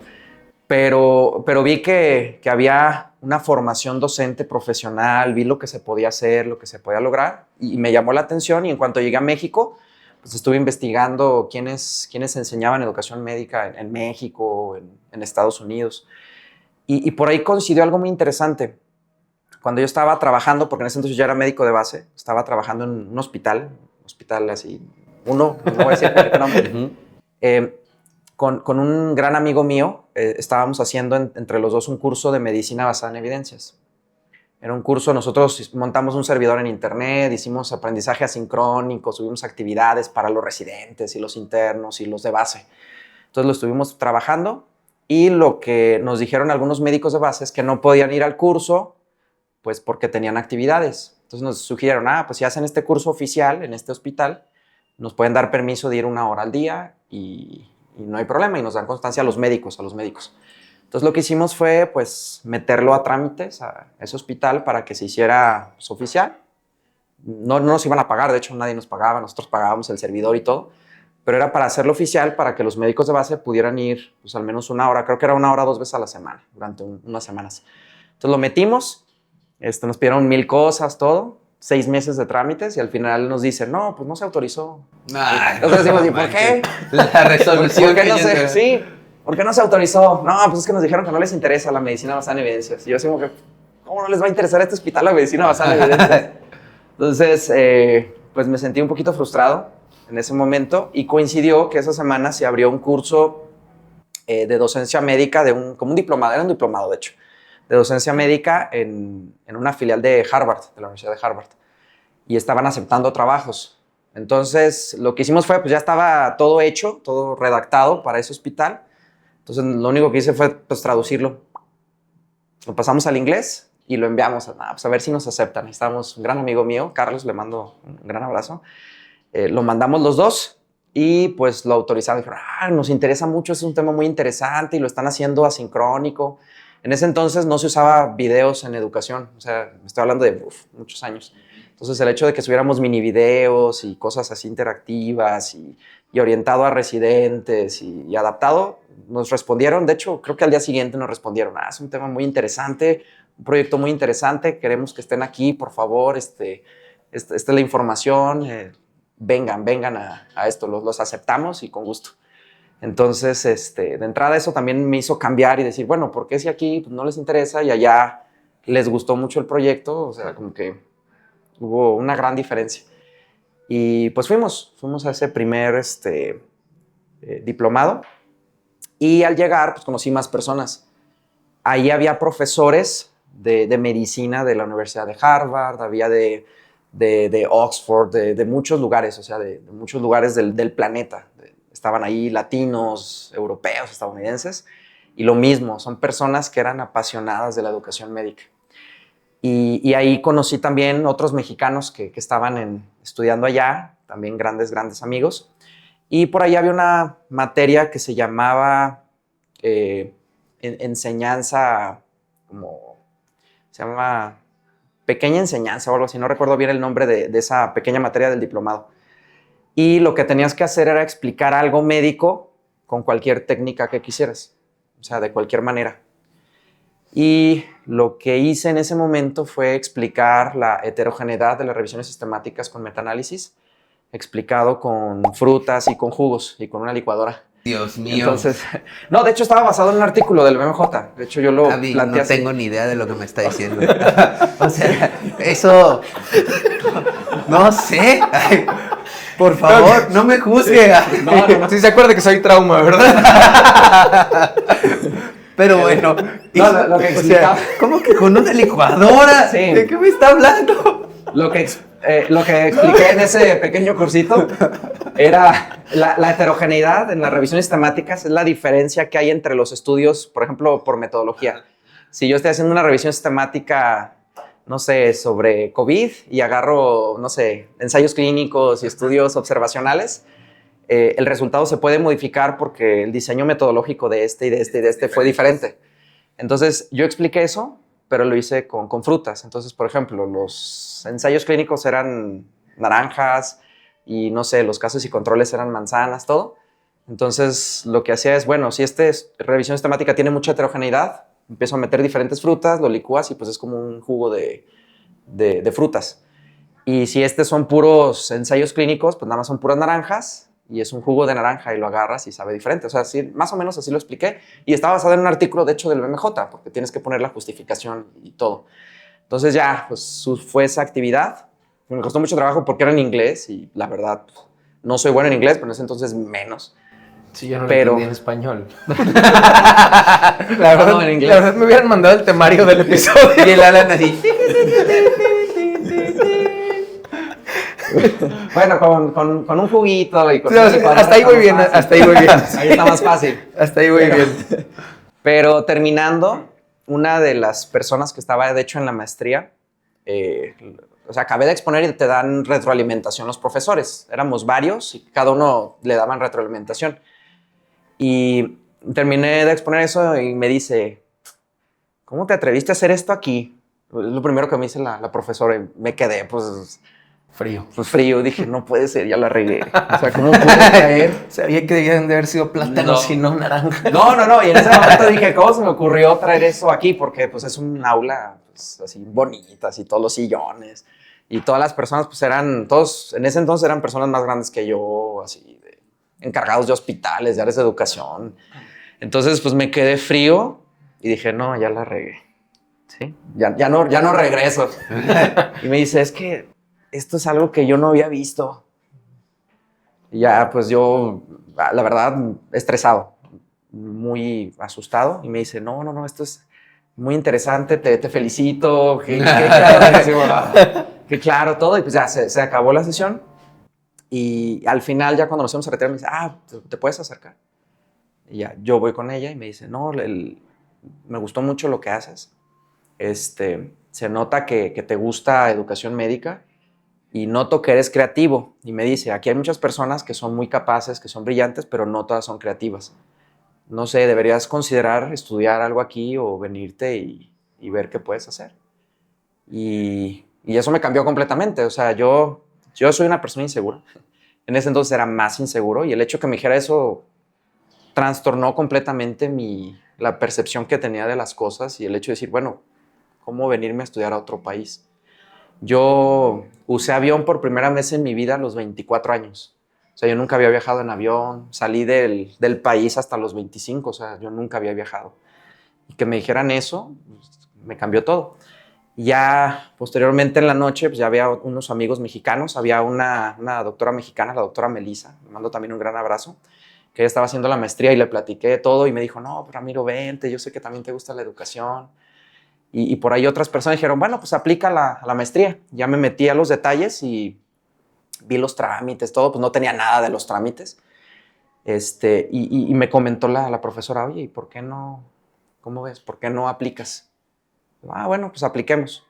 Speaker 2: Pero vi que había una formación docente profesional, vi lo que se podía hacer, lo que se podía lograr, y me llamó la atención, y en cuanto llegué a México, pues estuve investigando quiénes enseñaban educación médica en México, en Estados Unidos, y por ahí coincidió algo muy interesante. Cuando yo estaba trabajando, porque en ese entonces yo era médico de base, estaba trabajando en un hospital así, no voy a decir cuál nombre, con un gran amigo mío, estábamos haciendo entre los dos un curso de medicina basada en evidencias. Era un curso, nosotros montamos un servidor en internet, hicimos aprendizaje asincrónico, subimos actividades para los residentes y los internos y los de base. Entonces lo estuvimos trabajando, y lo que nos dijeron algunos médicos de base es que no podían ir al curso pues porque tenían actividades. Entonces nos sugirieron, pues si hacen este curso oficial en este hospital, nos pueden dar permiso de ir 1 hora al día y no hay problema, y nos dan constancia a los médicos. Entonces lo que hicimos fue pues meterlo a trámites a ese hospital para que se hiciera pues, oficial. No nos iban a pagar, de hecho nadie nos pagaba, nosotros pagábamos el servidor y todo, pero era para hacerlo oficial, para que los médicos de base pudieran ir pues al menos 1 hora, creo que era 1 hora 2 veces a la semana, durante unas semanas. Entonces lo metimos, nos pidieron 1000 cosas, todo, 6 meses de trámites, y al final nos dicen, no, pues no se autorizó. Entonces decimos, ¿y por qué?
Speaker 3: La resolución.
Speaker 2: ¿Por qué no se, sí, ¿por qué no se autorizó? No, pues es que nos dijeron que no les interesa la medicina basada en evidencias. Y yo así como que, ¿cómo no les va a interesar a este hospital la medicina basada en evidencias? Entonces, pues me sentí un poquito frustrado en ese momento, y coincidió que esa semana se abrió un curso de docencia médica, como un diplomado, era un diplomado de hecho, de docencia médica en una filial de Harvard, de la Universidad de Harvard, y estaban aceptando trabajos. Entonces, lo que hicimos fue, pues ya estaba todo hecho, todo redactado para ese hospital. Entonces, lo único que hice fue, pues, traducirlo. Lo pasamos al inglés y lo enviamos pues, a ver si nos aceptan. Estábamos un gran amigo mío, Carlos, le mando un gran abrazo. Lo mandamos los dos y, pues, lo autorizaron. Dijeron, nos interesa mucho, es un tema muy interesante y lo están haciendo asincrónico. En ese entonces no se usaba videos en educación, o sea, me estoy hablando de muchos años. Entonces, el hecho de que subiéramos mini videos y cosas así interactivas y orientado a residentes y adaptado, nos respondieron. De hecho, creo que al día siguiente nos respondieron, es un tema muy interesante, un proyecto muy interesante, queremos que estén aquí, por favor, esta es la información, vengan a esto, los aceptamos y con gusto. Entonces, de entrada eso también me hizo cambiar y decir, bueno, ¿por qué si aquí pues, no les interesa y allá les gustó mucho el proyecto? O sea, como que hubo una gran diferencia. Y pues fuimos a ese primer diplomado, y al llegar pues conocí más personas. Ahí había profesores de medicina de la Universidad de Harvard, había de Oxford, de muchos lugares, o sea, de muchos lugares del planeta. Estaban ahí latinos, europeos, estadounidenses, y lo mismo, son personas que eran apasionadas de la educación médica. Y ahí conocí también otros mexicanos que estaban estudiando allá, también grandes amigos. Y por ahí había una materia que se llamaba enseñanza, se llama pequeña enseñanza o algo así, no recuerdo bien el nombre de esa pequeña materia del diplomado. Y lo que tenías que hacer era explicar algo médico con cualquier técnica que quisieras, o sea, de cualquier manera. Y lo que hice en ese momento fue explicar la heterogeneidad de las revisiones sistemáticas con metaanálisis, explicado con frutas y con jugos y con una licuadora.
Speaker 3: Dios mío.
Speaker 2: Entonces, no, de hecho estaba basado en un artículo del BMJ. De hecho yo lo
Speaker 3: Javi,
Speaker 2: planteé
Speaker 3: no
Speaker 2: así.
Speaker 3: tengo ni idea de lo que me está diciendo. O sea, eso... No sé. Ay, por favor, no me juzgue.
Speaker 1: No. Sí se acuerda que soy trauma, ¿verdad?
Speaker 3: Pero bueno.
Speaker 2: No, lo que
Speaker 3: o
Speaker 2: explicaba.
Speaker 3: sea, ¿cómo que con una licuadora?
Speaker 2: Sí.
Speaker 3: ¿De qué me está hablando?
Speaker 2: Lo que expliqué en ese pequeño cursito era la heterogeneidad en las revisiones sistemáticas, es la diferencia que hay entre los estudios, por ejemplo, por metodología. Si yo estoy haciendo una revisión sistemática, no sé, sobre COVID y agarro, no sé, ensayos clínicos y estudios observacionales, el resultado se puede modificar porque el diseño metodológico de este y de este y de este fue diferente. Entonces, yo expliqué eso, pero lo hice con frutas. Entonces, por ejemplo, los ensayos clínicos eran naranjas y, no sé, los casos y controles eran manzanas, todo. Entonces, lo que hacía es, bueno, si revisión sistemática tiene mucha heterogeneidad, empiezo a meter diferentes frutas, lo licúas y pues es como un jugo de frutas. Y si son puros ensayos clínicos, pues nada más son puras naranjas y es un jugo de naranja y lo agarras y sabe diferente. O sea, sí, más o menos así lo expliqué. Y estaba basado en un artículo, de hecho, del BMJ, porque tienes que poner la justificación y todo. Entonces ya, pues fue esa actividad. Me costó mucho trabajo porque era en inglés y la verdad, no soy bueno en inglés, pero en ese entonces menos.
Speaker 1: Sí, yo no lo
Speaker 2: Pero-
Speaker 1: entendí en español. La verdad,
Speaker 2: No, en inglés.
Speaker 1: la verdad me hubieran mandado el temario del episodio.
Speaker 3: Y el Alan así.
Speaker 2: Bueno, con un juguito y con...
Speaker 1: No, hasta ahí voy bien, hasta ahí voy bien.
Speaker 2: Ahí está más fácil.
Speaker 1: Hasta ahí voy bien.
Speaker 2: Pero terminando, una de las personas que estaba, de hecho, en la maestría, o sea, acabé de exponer y te dan retroalimentación los profesores. Éramos varios y cada uno le daban retroalimentación. Y terminé de exponer eso y me dice, ¿cómo te atreviste a hacer esto aquí? Es lo primero que me dice la profesora y me quedé, pues frío. Dije, no puede ser, ya la regué. O sea, ¿cómo pude caer?
Speaker 1: Sabía que debían de haber sido plátanos
Speaker 2: No.
Speaker 1: y no naranja.
Speaker 2: No. Y en ese momento dije, ¿cómo se me ocurrió traer eso aquí? Porque pues es un aula pues, así bonita, así todos los sillones. Y todas las personas pues todos en ese entonces eran personas más grandes que yo, así, encargados de hospitales, de áreas de educación. Entonces pues me quedé frío y dije, no, ya la regué. ¿Sí? Ya no regreso. Y me dice, es que esto es algo que yo no había visto. Y ya, pues yo, la verdad, estresado, muy asustado. Y me dice, no, esto es muy interesante, te felicito. Que claro, todo. Y pues ya se acabó la sesión. Y al final, ya cuando nos íbamos a retirar, me dice, ¿te puedes acercar? Y ya, yo voy con ella y me dice, no, me gustó mucho lo que haces. Se nota que te gusta educación médica. Y noto que eres creativo. Y me dice, aquí hay muchas personas que son muy capaces, que son brillantes, pero no todas son creativas. No sé, deberías considerar estudiar algo aquí o venirte y ver qué puedes hacer. Y eso me cambió completamente. O sea, yo soy una persona insegura. En ese entonces era más inseguro y el hecho que me dijera eso trastornó completamente la percepción que tenía de las cosas y el hecho de decir, bueno, ¿cómo venirme a estudiar a otro país? Yo usé avión por primera vez en mi vida a los 24 años. O sea, yo nunca había viajado en avión. Salí del país hasta los 25. O sea, yo nunca había viajado. Y que me dijeran eso, pues, me cambió todo. Ya posteriormente en la noche, pues ya había unos amigos mexicanos. Había una doctora mexicana, la doctora Melissa. Le mando también un gran abrazo. Que ella estaba haciendo la maestría y le platiqué todo. Y me dijo, no, pero amigo, vente. Yo sé que también te gusta la educación. Y por ahí otras personas dijeron, bueno, pues aplica a la maestría. Ya me metí a los detalles y vi los trámites, todo, pues no tenía nada de los trámites. Y me comentó la profesora, oye, ¿y por qué no, cómo ves, por qué no aplicas? Bueno, pues apliquemos.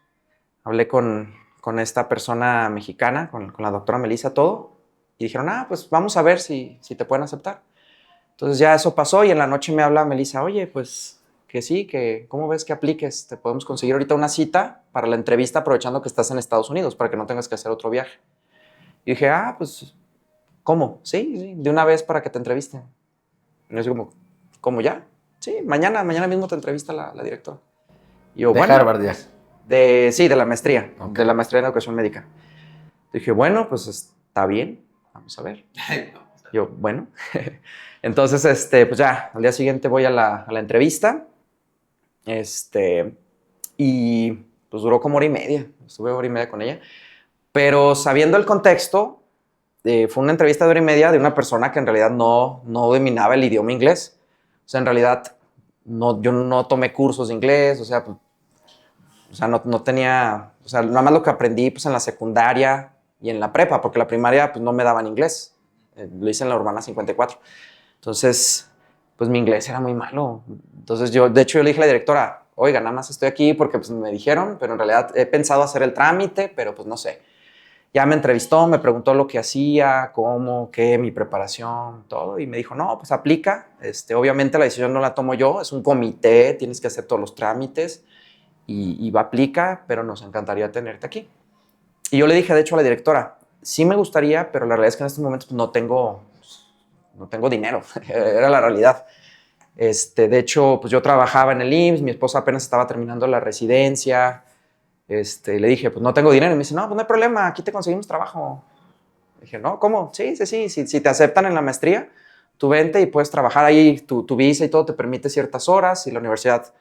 Speaker 2: Hablé con esta persona mexicana, con la doctora Melissa, todo, y dijeron, pues vamos a ver si te pueden aceptar. Entonces ya eso pasó y en la noche me habla Melissa, oye, pues que sí, que ¿cómo ves que apliques? Te podemos conseguir ahorita una cita para la entrevista aprovechando que estás en Estados Unidos para que no tengas que hacer otro viaje. Y dije, pues, ¿cómo? Sí, de una vez para que te entrevisten. Y yo así como, ¿cómo ya? Sí, mañana mismo te entrevista la directora. Y yo,
Speaker 1: De Harvard ya.
Speaker 2: Sí, de la maestría,
Speaker 1: Okay.
Speaker 2: de la maestría en educación médica. Dije, bueno, pues está bien, vamos a ver. Yo, bueno. Entonces, pues ya, al día siguiente voy a la entrevista. Y pues duró como hora y media. Estuve hora y media con ella. Pero sabiendo el contexto, fue una entrevista de hora y media de una persona que en realidad no dominaba el idioma inglés. O sea, en realidad, yo no tomé cursos de inglés, no tenía, nada más lo que aprendí pues en la secundaria y en la prepa, porque la primaria pues no me daban inglés. Lo hice en la Urbana 54. Entonces, pues mi inglés era muy malo. Entonces de hecho yo le dije a la directora, oiga, nada más estoy aquí porque pues me dijeron, pero en realidad he pensado hacer el trámite, pero pues no sé. Ya me entrevistó, me preguntó lo que hacía, cómo, qué, mi preparación, todo, y me dijo, no, pues aplica. Obviamente la decisión no la tomo yo, es un comité, tienes que hacer todos los trámites, y va, aplica, pero nos encantaría tenerte aquí. Y yo le dije, de hecho, a la directora, sí me gustaría, pero la realidad es que en estos momentos no tengo dinero, era la realidad. De hecho, pues yo trabajaba en el IMSS, mi esposa apenas estaba terminando la residencia. Le dije, pues no tengo dinero. Y me dice, no, pues no hay problema, aquí te conseguimos trabajo. Le dije, no, ¿cómo? Sí, si te aceptan en la maestría, tú vente y puedes trabajar ahí, tu visa y todo te permite ciertas horas y la universidad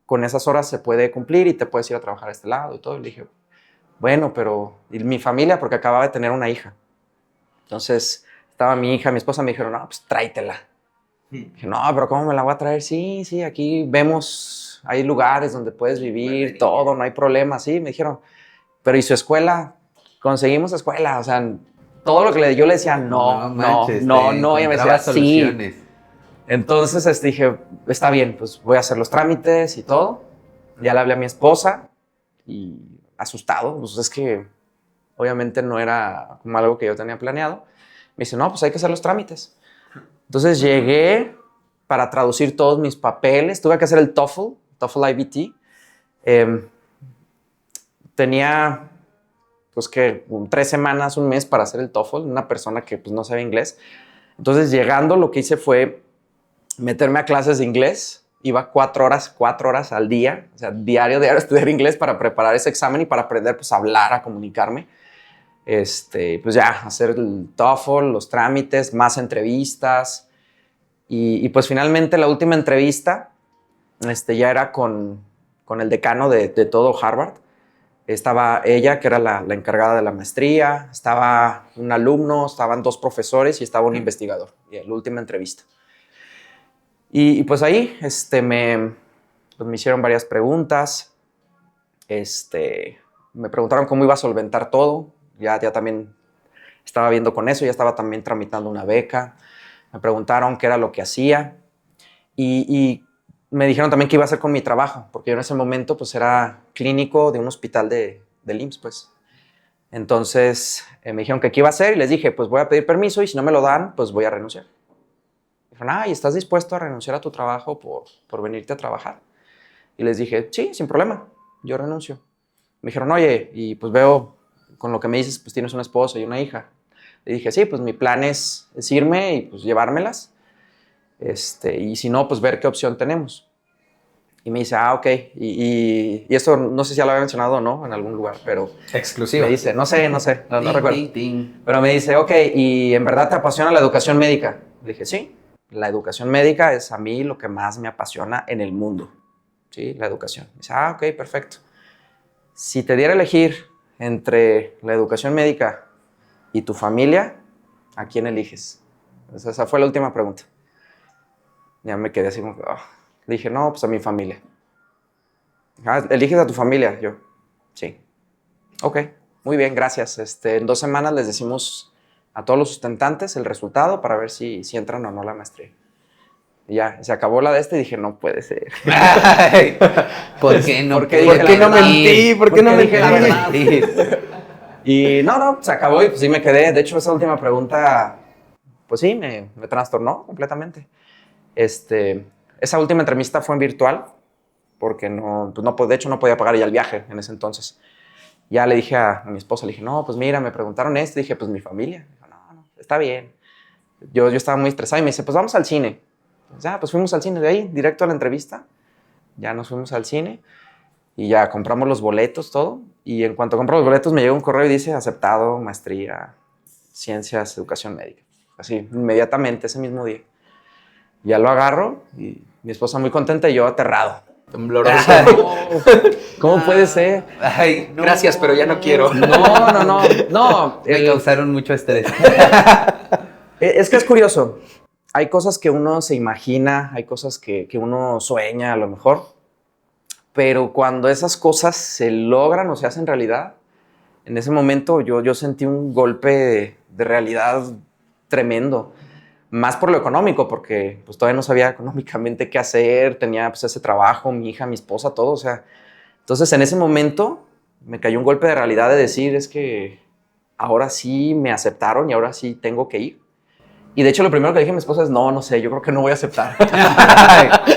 Speaker 2: con esas horas se puede cumplir y te puedes ir a trabajar a este lado y todo. Y le dije, bueno, pero ¿y mi familia? Porque acababa de tener una hija. Entonces, estaba mi hija, mi esposa me dijeron, no, pues tráetela. Dije, no, pero ¿cómo me la voy a traer? Sí, aquí vemos, hay lugares donde puedes vivir, todo, no hay problema, sí. Me dijeron, pero ¿y su escuela? Conseguimos escuela, o sea, todo lo que yo le decía, no, ella me decía,
Speaker 3: soluciones.
Speaker 2: Sí. Entonces dije, está bien, pues voy a hacer los trámites y todo. Ya le hablé a mi esposa y asustado, pues es que obviamente no era como algo que yo tenía planeado. Me dice, no, pues hay que hacer los trámites. Entonces llegué para traducir todos mis papeles. Tuve que hacer el TOEFL IBT. Tenía, pues, 3 semanas, un mes para hacer el TOEFL. Una persona que, pues, no sabía inglés. Entonces, llegando, lo que hice fue meterme a clases de inglés. Iba 4 horas al día. O sea, diario estudiar inglés para preparar ese examen y para aprender, pues, a hablar, a comunicarme. Pues ya, hacer el TOEFL, los trámites, más entrevistas. Y pues finalmente la última entrevista ya era con el decano de todo Harvard. Estaba ella, que era la encargada de la maestría, estaba un alumno, estaban 2 profesores y estaba un investigador. Y la última entrevista. Y pues ahí pues me hicieron varias preguntas. Me preguntaron cómo iba a solventar todo. Ya también estaba viendo con eso, ya estaba también tramitando una beca. Me preguntaron qué era lo que hacía y me dijeron también qué iba a hacer con mi trabajo, porque yo en ese momento pues era clínico de un hospital del IMSS, pues. Entonces me dijeron que qué iba a hacer y les dije, pues voy a pedir permiso y si no me lo dan, pues voy a renunciar. Me dijeron, ¿y estás dispuesto a renunciar a tu trabajo por venirte a trabajar? Y les dije, sí, sin problema, yo renuncio. Me dijeron, oye, y pues veo, con lo que me dices, pues tienes una esposa y una hija. Le dije, sí, pues mi plan es irme y pues llevármelas. Y si no, pues ver qué opción tenemos. Y me dice, ok. Y esto no sé si ya lo había mencionado o no en algún lugar, pero...
Speaker 1: Exclusivo.
Speaker 2: Me dice, no recuerdo. Pero me dice, ok, ¿y en verdad te apasiona la educación médica? Le dije, sí, la educación médica es a mí lo que más me apasiona en el mundo. Sí, la educación. Me dice, ok, perfecto. Si te diera a elegir entre la educación médica y tu familia, ¿a quién eliges? Esa fue la última pregunta. Ya me quedé así como, Le dije, no, pues a mi familia. ¿Eliges a tu familia? Yo, sí. Ok, muy bien, gracias. En 2 semanas les decimos a todos los sustentantes el resultado para ver si entran o no a la maestría. Y ya, se acabó la de y dije, no puede ser.
Speaker 3: Ay, ¿por qué no?
Speaker 2: ¿Por qué no mentí? ¿Por qué no dije la verdad? Y no, se acabó y pues sí me quedé. De hecho, esa última pregunta, pues sí, me trastornó completamente. Esa última entrevista fue en virtual, porque de hecho no podía pagar ya el viaje en ese entonces. Ya le dije a mi esposa, le dije, no, pues mira, me preguntaron esto. Dije, pues mi familia. Dijo, no, está bien. Yo estaba muy estresado y me dice, pues vamos al cine. Pues fuimos al cine de ahí, directo a la entrevista. Ya nos fuimos al cine y ya compramos los boletos, todo. Y en cuanto compramos los boletos me llegó un correo y dice, aceptado, maestría, ciencias, educación médica. así, inmediatamente, ese mismo día. Ya lo agarro y mi esposa muy contenta y yo aterrado.
Speaker 1: Tembloroso.
Speaker 2: ¿Cómo puede ser?
Speaker 3: Ay, no.
Speaker 1: Gracias, pero ya no quiero.
Speaker 2: No.
Speaker 3: Me causaron mucho estrés.
Speaker 2: Es que es curioso. Hay cosas que uno se imagina, hay cosas que uno sueña a lo mejor, pero cuando esas cosas se logran o se hacen realidad, en ese momento yo sentí un golpe de realidad tremendo. Más por lo económico, porque pues todavía no sabía económicamente qué hacer, tenía pues ese trabajo, mi hija, mi esposa, todo, o sea. Entonces en ese momento me cayó un golpe de realidad de decir, es que ahora sí me aceptaron y ahora sí tengo que ir. Y de hecho lo primero que dije a mi esposa es, no sé, yo creo que no voy a aceptar.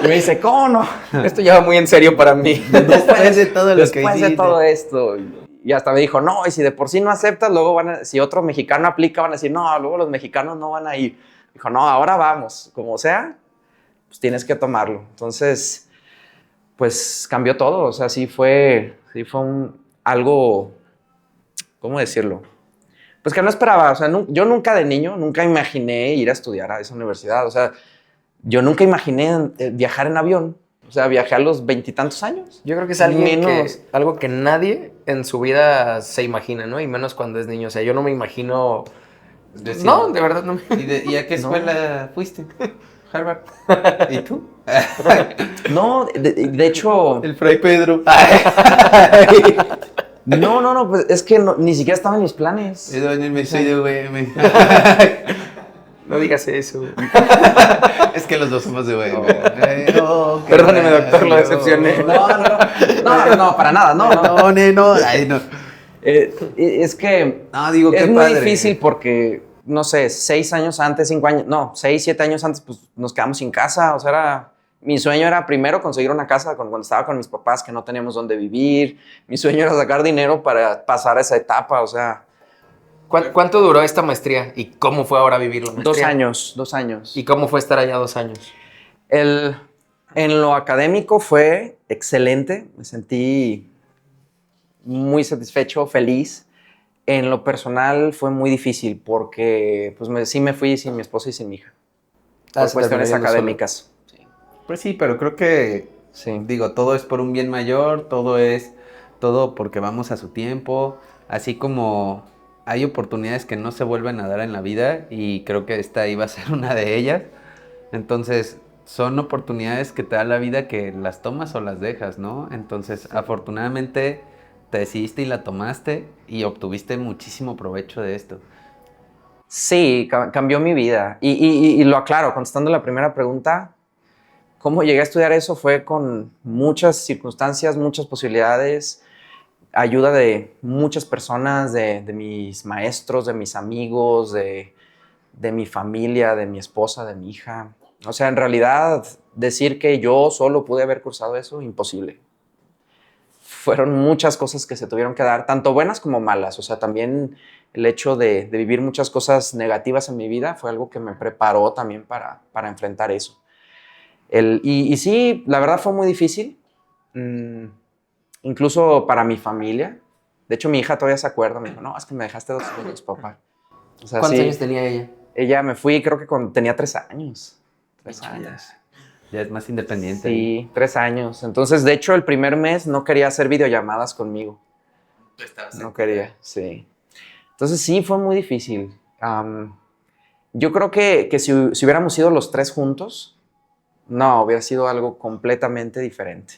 Speaker 2: Y me dice, ¿cómo no?
Speaker 1: Esto ya va muy en serio para mí.
Speaker 3: Después de todo lo que
Speaker 2: Después de
Speaker 3: hiciste.
Speaker 2: todo esto. Y hasta me dijo, no, y si de por sí no aceptas, luego si otro mexicano aplica, van a decir, no, luego los mexicanos no van a ir. Dijo, no, ahora vamos, como sea, pues tienes que tomarlo. Entonces, pues cambió todo, o sea, sí fue algo, ¿cómo decirlo? Pues que no esperaba, o sea, yo nunca de niño, nunca imaginé ir a estudiar a esa universidad, o sea, yo nunca imaginé viajar en avión, o sea, viajé a los 20 y tantos años.
Speaker 1: Yo creo que es algo que nadie en su vida se imagina, ¿no? Y menos cuando es niño. O sea, yo no me imagino... No, de verdad no me...
Speaker 3: ¿Y a qué escuela fuiste? Harvard. ¿Y tú?
Speaker 2: No, de hecho...
Speaker 3: El Fray Pedro.
Speaker 2: No, pues es que ni siquiera estaba en mis planes.
Speaker 3: Soy de UVM.
Speaker 1: No digas eso.
Speaker 3: Es que los dos somos de UVM.
Speaker 1: Perdóneme, doctor, lo decepcioné.
Speaker 2: No, para nada, no.
Speaker 3: Ay, no.
Speaker 2: Es que
Speaker 3: No, digo, qué
Speaker 2: es muy
Speaker 3: padre.
Speaker 2: difícil porque, no sé, 6 años antes, 5 años, no, 6, 7 años antes, pues nos quedamos sin casa. O sea, mi sueño era primero conseguir una casa cuando estaba con mis papás, que no teníamos dónde vivir. Mi sueño era sacar dinero para pasar esa etapa, o sea.
Speaker 1: ¿Cuánto duró esta maestría? ¿Y cómo fue ahora vivir la maestría?
Speaker 2: 2 años.
Speaker 1: ¿Y cómo fue estar allá 2 años?
Speaker 2: En lo académico fue excelente, me sentí muy satisfecho, feliz. En lo personal fue muy difícil porque pues sí me fui sin mi esposa y sin mi hija. Por cuestiones académicas. Sí.
Speaker 3: Pues sí, pero creo que,
Speaker 2: Sí.
Speaker 3: digo, todo es por un bien mayor, todo porque vamos a su tiempo, así como hay oportunidades que no se vuelven a dar en la vida y creo que esta iba a ser una de ellas. Entonces, son oportunidades que te da la vida que las tomas o las dejas, ¿no? Entonces, afortunadamente te decidiste y la tomaste y obtuviste muchísimo provecho de esto.
Speaker 2: Sí, cambió mi vida. Y lo aclaro, contestando la primera pregunta, cómo llegué a estudiar eso fue con muchas circunstancias, muchas posibilidades, ayuda de muchas personas, de mis maestros, de mis amigos, de mi familia, de mi esposa, de mi hija. O sea, en realidad, decir que yo solo pude haber cursado eso, imposible. Fueron muchas cosas que se tuvieron que dar, tanto buenas como malas. O sea, también el hecho de vivir muchas cosas negativas en mi vida fue algo que me preparó también para enfrentar eso. Y sí, la verdad fue muy difícil, incluso para mi familia. De hecho, mi hija todavía se acuerda, me dijo, no, es que me dejaste 2 años, papá. O sea,
Speaker 1: ¿Cuántos
Speaker 2: sí,
Speaker 1: años tenía ella?
Speaker 2: Ella me fui, creo que cuando tenía 3 años. 3 años.
Speaker 3: Ya es más independiente.
Speaker 2: Sí, 3 años. Entonces, de hecho, el primer mes no quería hacer videollamadas conmigo. No quería, sí. Entonces, sí, fue muy difícil. Yo creo que si hubiéramos ido los 3 juntos, no, hubiera sido algo completamente diferente.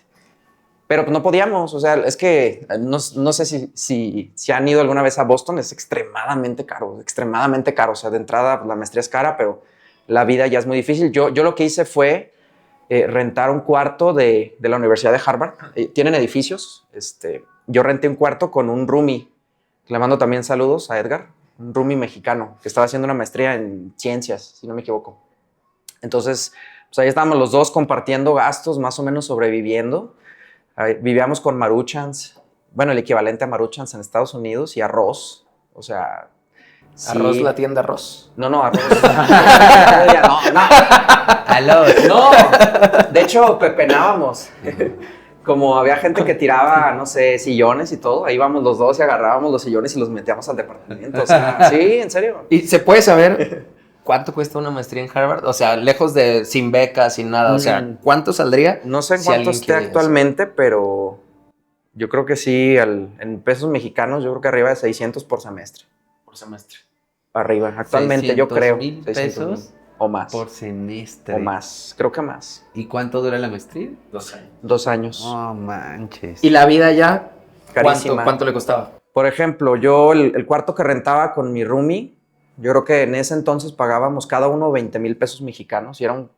Speaker 2: Pero pues no podíamos, o sea, es que no sé si han ido alguna vez a Boston, es extremadamente caro, o sea, de entrada la maestría es cara, pero la vida ya es muy difícil. Yo lo que hice fue rentar un cuarto de la Universidad de Harvard, tienen edificios, yo renté un cuarto con un roomie, le mando también saludos a Edgar, un roomie mexicano, que estaba haciendo una maestría en ciencias, si no me equivoco. Entonces, pues ahí estábamos los dos compartiendo gastos, más o menos sobreviviendo. Vivíamos con Maruchans, bueno, el equivalente a Maruchans en Estados Unidos, y arroz, o sea... Sí.
Speaker 1: ¿Arroz, la tienda arroz?
Speaker 2: No, arroz.
Speaker 3: No.
Speaker 2: De hecho, pepenábamos. Como había gente que tiraba, no sé, sillones y todo, ahí íbamos los dos y agarrábamos los sillones y los metíamos al departamento. O sea, sí, en serio.
Speaker 1: ¿Y se puede saber ¿cuánto cuesta una maestría en Harvard? O sea, lejos de sin becas, sin nada. O sea, ¿cuánto saldría?
Speaker 2: No sé en
Speaker 1: si
Speaker 2: cuánto
Speaker 1: alguien
Speaker 2: esté
Speaker 1: quiere
Speaker 2: actualmente, pero yo creo que sí, en pesos mexicanos, yo creo que arriba de 600 por semestre.
Speaker 1: por semestre?
Speaker 2: Arriba, actualmente yo creo.
Speaker 3: 600,000
Speaker 2: 600,000
Speaker 3: pesos
Speaker 2: o más.
Speaker 3: por semestre.
Speaker 2: O más, creo que más.
Speaker 3: ¿Y cuánto dura la maestría?
Speaker 1: 2 años.
Speaker 2: 2 años.
Speaker 3: No manches.
Speaker 1: ¿Y la vida allá?
Speaker 2: Carísima.
Speaker 1: ¿Cuánto le costaba?
Speaker 2: Por ejemplo, yo el cuarto que rentaba con mi roomie, yo creo que en ese entonces pagábamos cada uno 20,000 pesos mexicanos y era un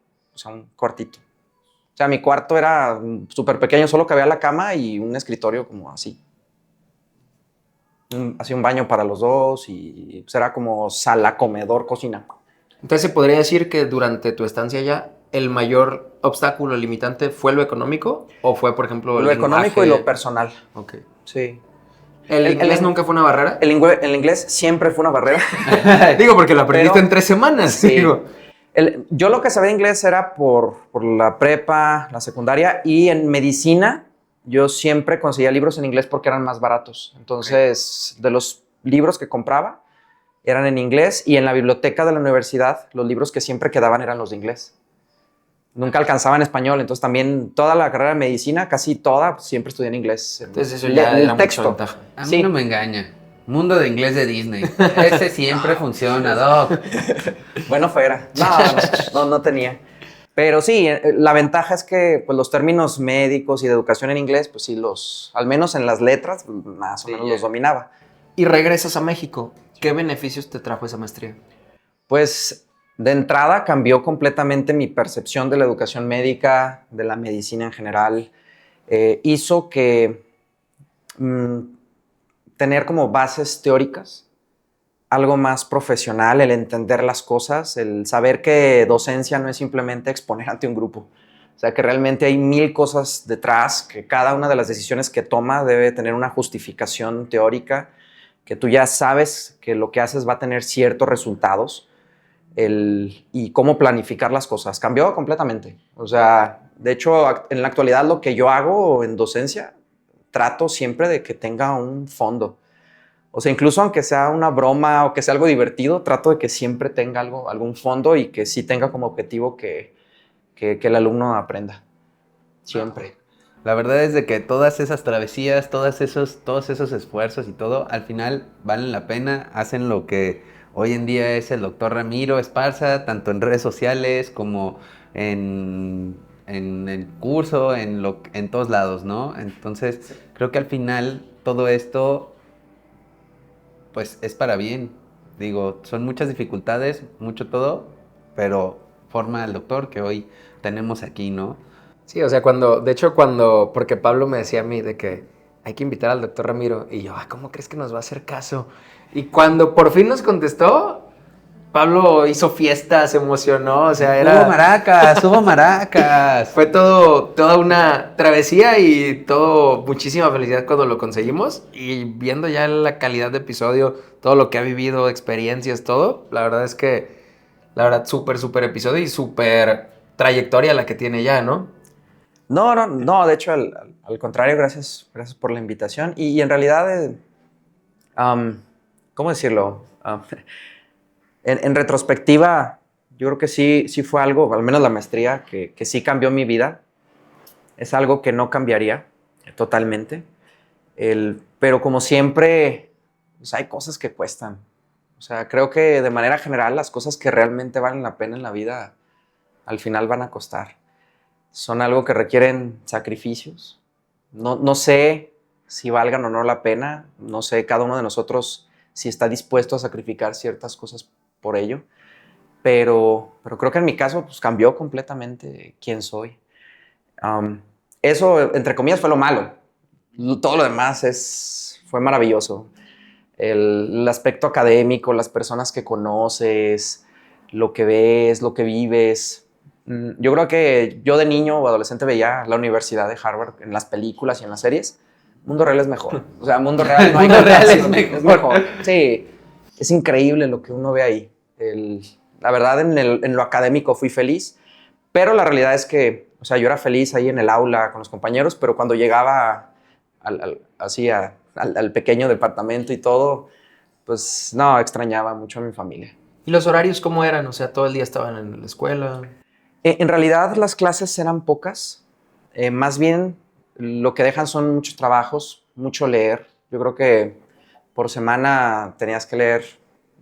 Speaker 2: cuartito. O sea, mi cuarto era súper pequeño, solo cabía la cama y un escritorio como así. Así un baño para los dos y pues era como sala, comedor, cocina.
Speaker 1: Entonces, ¿se podría decir que durante tu estancia allá, el mayor obstáculo limitante fue lo económico? ¿O fue, por ejemplo, el
Speaker 2: Lo económico y
Speaker 1: lenguaje?
Speaker 2: lo personal.
Speaker 1: Ok.
Speaker 2: Sí.
Speaker 1: ¿El inglés nunca fue una barrera?
Speaker 2: El inglés siempre fue una barrera.
Speaker 1: Digo, porque lo aprendiste
Speaker 2: Pero-
Speaker 1: en 3 semanas.
Speaker 2: Sí.
Speaker 1: Digo.
Speaker 2: Yo lo que sabía de inglés era por la prepa, la secundaria, y en medicina yo siempre conseguía libros en inglés porque eran más baratos. Entonces, de los libros que compraba eran en inglés y en la biblioteca de la universidad los libros que siempre quedaban eran los de inglés. Nunca alcanzaba en español, entonces también toda la carrera de medicina, casi toda, siempre estudié en inglés.
Speaker 1: Entonces eso ya
Speaker 2: El
Speaker 1: era mucha
Speaker 2: texto.
Speaker 1: ventaja.
Speaker 3: A mí
Speaker 2: Sí.
Speaker 3: no me engaña. Mundo de inglés de Disney. Ese siempre funciona, Doc.
Speaker 2: Bueno, fuera. No tenía. Pero sí, la ventaja es que pues, los términos médicos y de educación en inglés, pues sí, al menos en las letras, más o
Speaker 1: Sí,
Speaker 2: menos
Speaker 1: ya.
Speaker 2: los dominaba.
Speaker 1: Y regresas a México. ¿Qué beneficios te trajo esa maestría?
Speaker 2: Pues de entrada cambió completamente mi percepción de la educación médica, de la medicina en general. Hizo que tener como bases teóricas, algo más profesional, el entender las cosas, el saber que docencia no es simplemente exponer ante un grupo. O sea, que realmente hay 1000 cosas detrás, que cada una de las decisiones que toma debe tener una justificación teórica, que tú ya sabes que lo que haces va a tener ciertos resultados, y cómo planificar las cosas. Cambió completamente. O sea, de hecho, en la actualidad lo que yo hago en docencia, trato siempre de que tenga un fondo. O sea, incluso aunque sea una broma o que sea algo divertido, trato de que siempre tenga algún fondo y que sí tenga como objetivo que el alumno aprenda. Siempre.
Speaker 3: La verdad es de que todas esas travesías, todos esos esfuerzos y todo, al final valen la pena, hacen lo que hoy en día es el doctor Ramiro Esparza, tanto en redes sociales como en el curso, en todos lados, ¿no? Entonces, creo que al final todo esto, pues, es para bien. Digo, son muchas dificultades, mucho todo, pero forma al doctor que hoy tenemos aquí, ¿no?
Speaker 1: Sí, o sea, porque Pablo me decía a mí de que hay que invitar al doctor Ramiro, y yo, ¿cómo crees que nos va a hacer caso? Y cuando por fin nos contestó, Pablo hizo fiesta, se emocionó, o sea,
Speaker 3: Hubo maracas, hubo maracas.
Speaker 1: fue toda una travesía y muchísima felicidad cuando lo conseguimos, y viendo ya la calidad de episodio, todo lo que ha vivido, experiencias, todo, la verdad es que, súper, súper episodio y súper trayectoria la que tiene ya, ¿no?
Speaker 2: No, de hecho, al contrario, gracias por la invitación. Y en realidad, ¿cómo decirlo? En retrospectiva, yo creo que sí fue algo, al menos la maestría, que sí cambió mi vida. Es algo que no cambiaría totalmente. Pero como siempre, pues hay cosas que cuestan. O sea, creo que de manera general las cosas que realmente valen la pena en la vida al final van a costar. Son algo que requieren sacrificios. No sé si valgan o no la pena. No sé cada uno de nosotros si está dispuesto a sacrificar ciertas cosas por ello. Pero creo que en mi caso pues, cambió completamente quién soy. Eso, entre comillas, fue lo malo. Todo lo demás fue maravilloso. El aspecto académico, las personas que conoces, lo que ves, lo que vives. Yo creo que yo de niño o adolescente veía la Universidad de Harvard en las películas y en las series. Mundo real es mejor. O sea, mundo real no hay
Speaker 3: Mundo real
Speaker 2: comparación.
Speaker 3: es mejor.
Speaker 2: Sí, es increíble lo que uno ve ahí. La verdad, en lo académico fui feliz, pero la realidad es que, o sea, yo era feliz ahí en el aula con los compañeros, pero cuando llegaba al pequeño departamento y todo, pues no, extrañaba mucho a mi familia.
Speaker 1: ¿Y los horarios cómo eran? O sea, todo el día estaban en la escuela.
Speaker 2: En realidad las clases eran pocas. Más bien lo que dejan son muchos trabajos, mucho leer. Yo creo que por semana tenías que leer,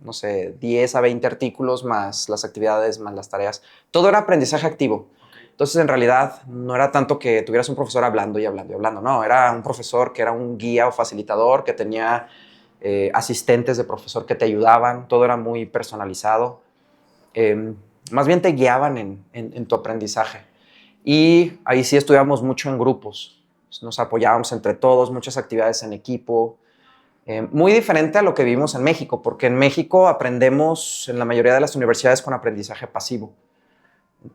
Speaker 2: no sé, 10 a 20 artículos más las actividades, más las tareas. Todo era aprendizaje activo. Entonces, en realidad, no era tanto que tuvieras un profesor hablando y hablando y hablando. No, era un profesor que era un guía o facilitador, que tenía asistentes de profesor que te ayudaban. Todo era muy personalizado. Más bien te guiaban en tu aprendizaje. Y ahí sí estudiamos mucho en grupos. Nos apoyábamos entre todos, muchas actividades en equipo. Muy diferente a lo que vivimos en México, porque en México aprendemos en la mayoría de las universidades con aprendizaje pasivo.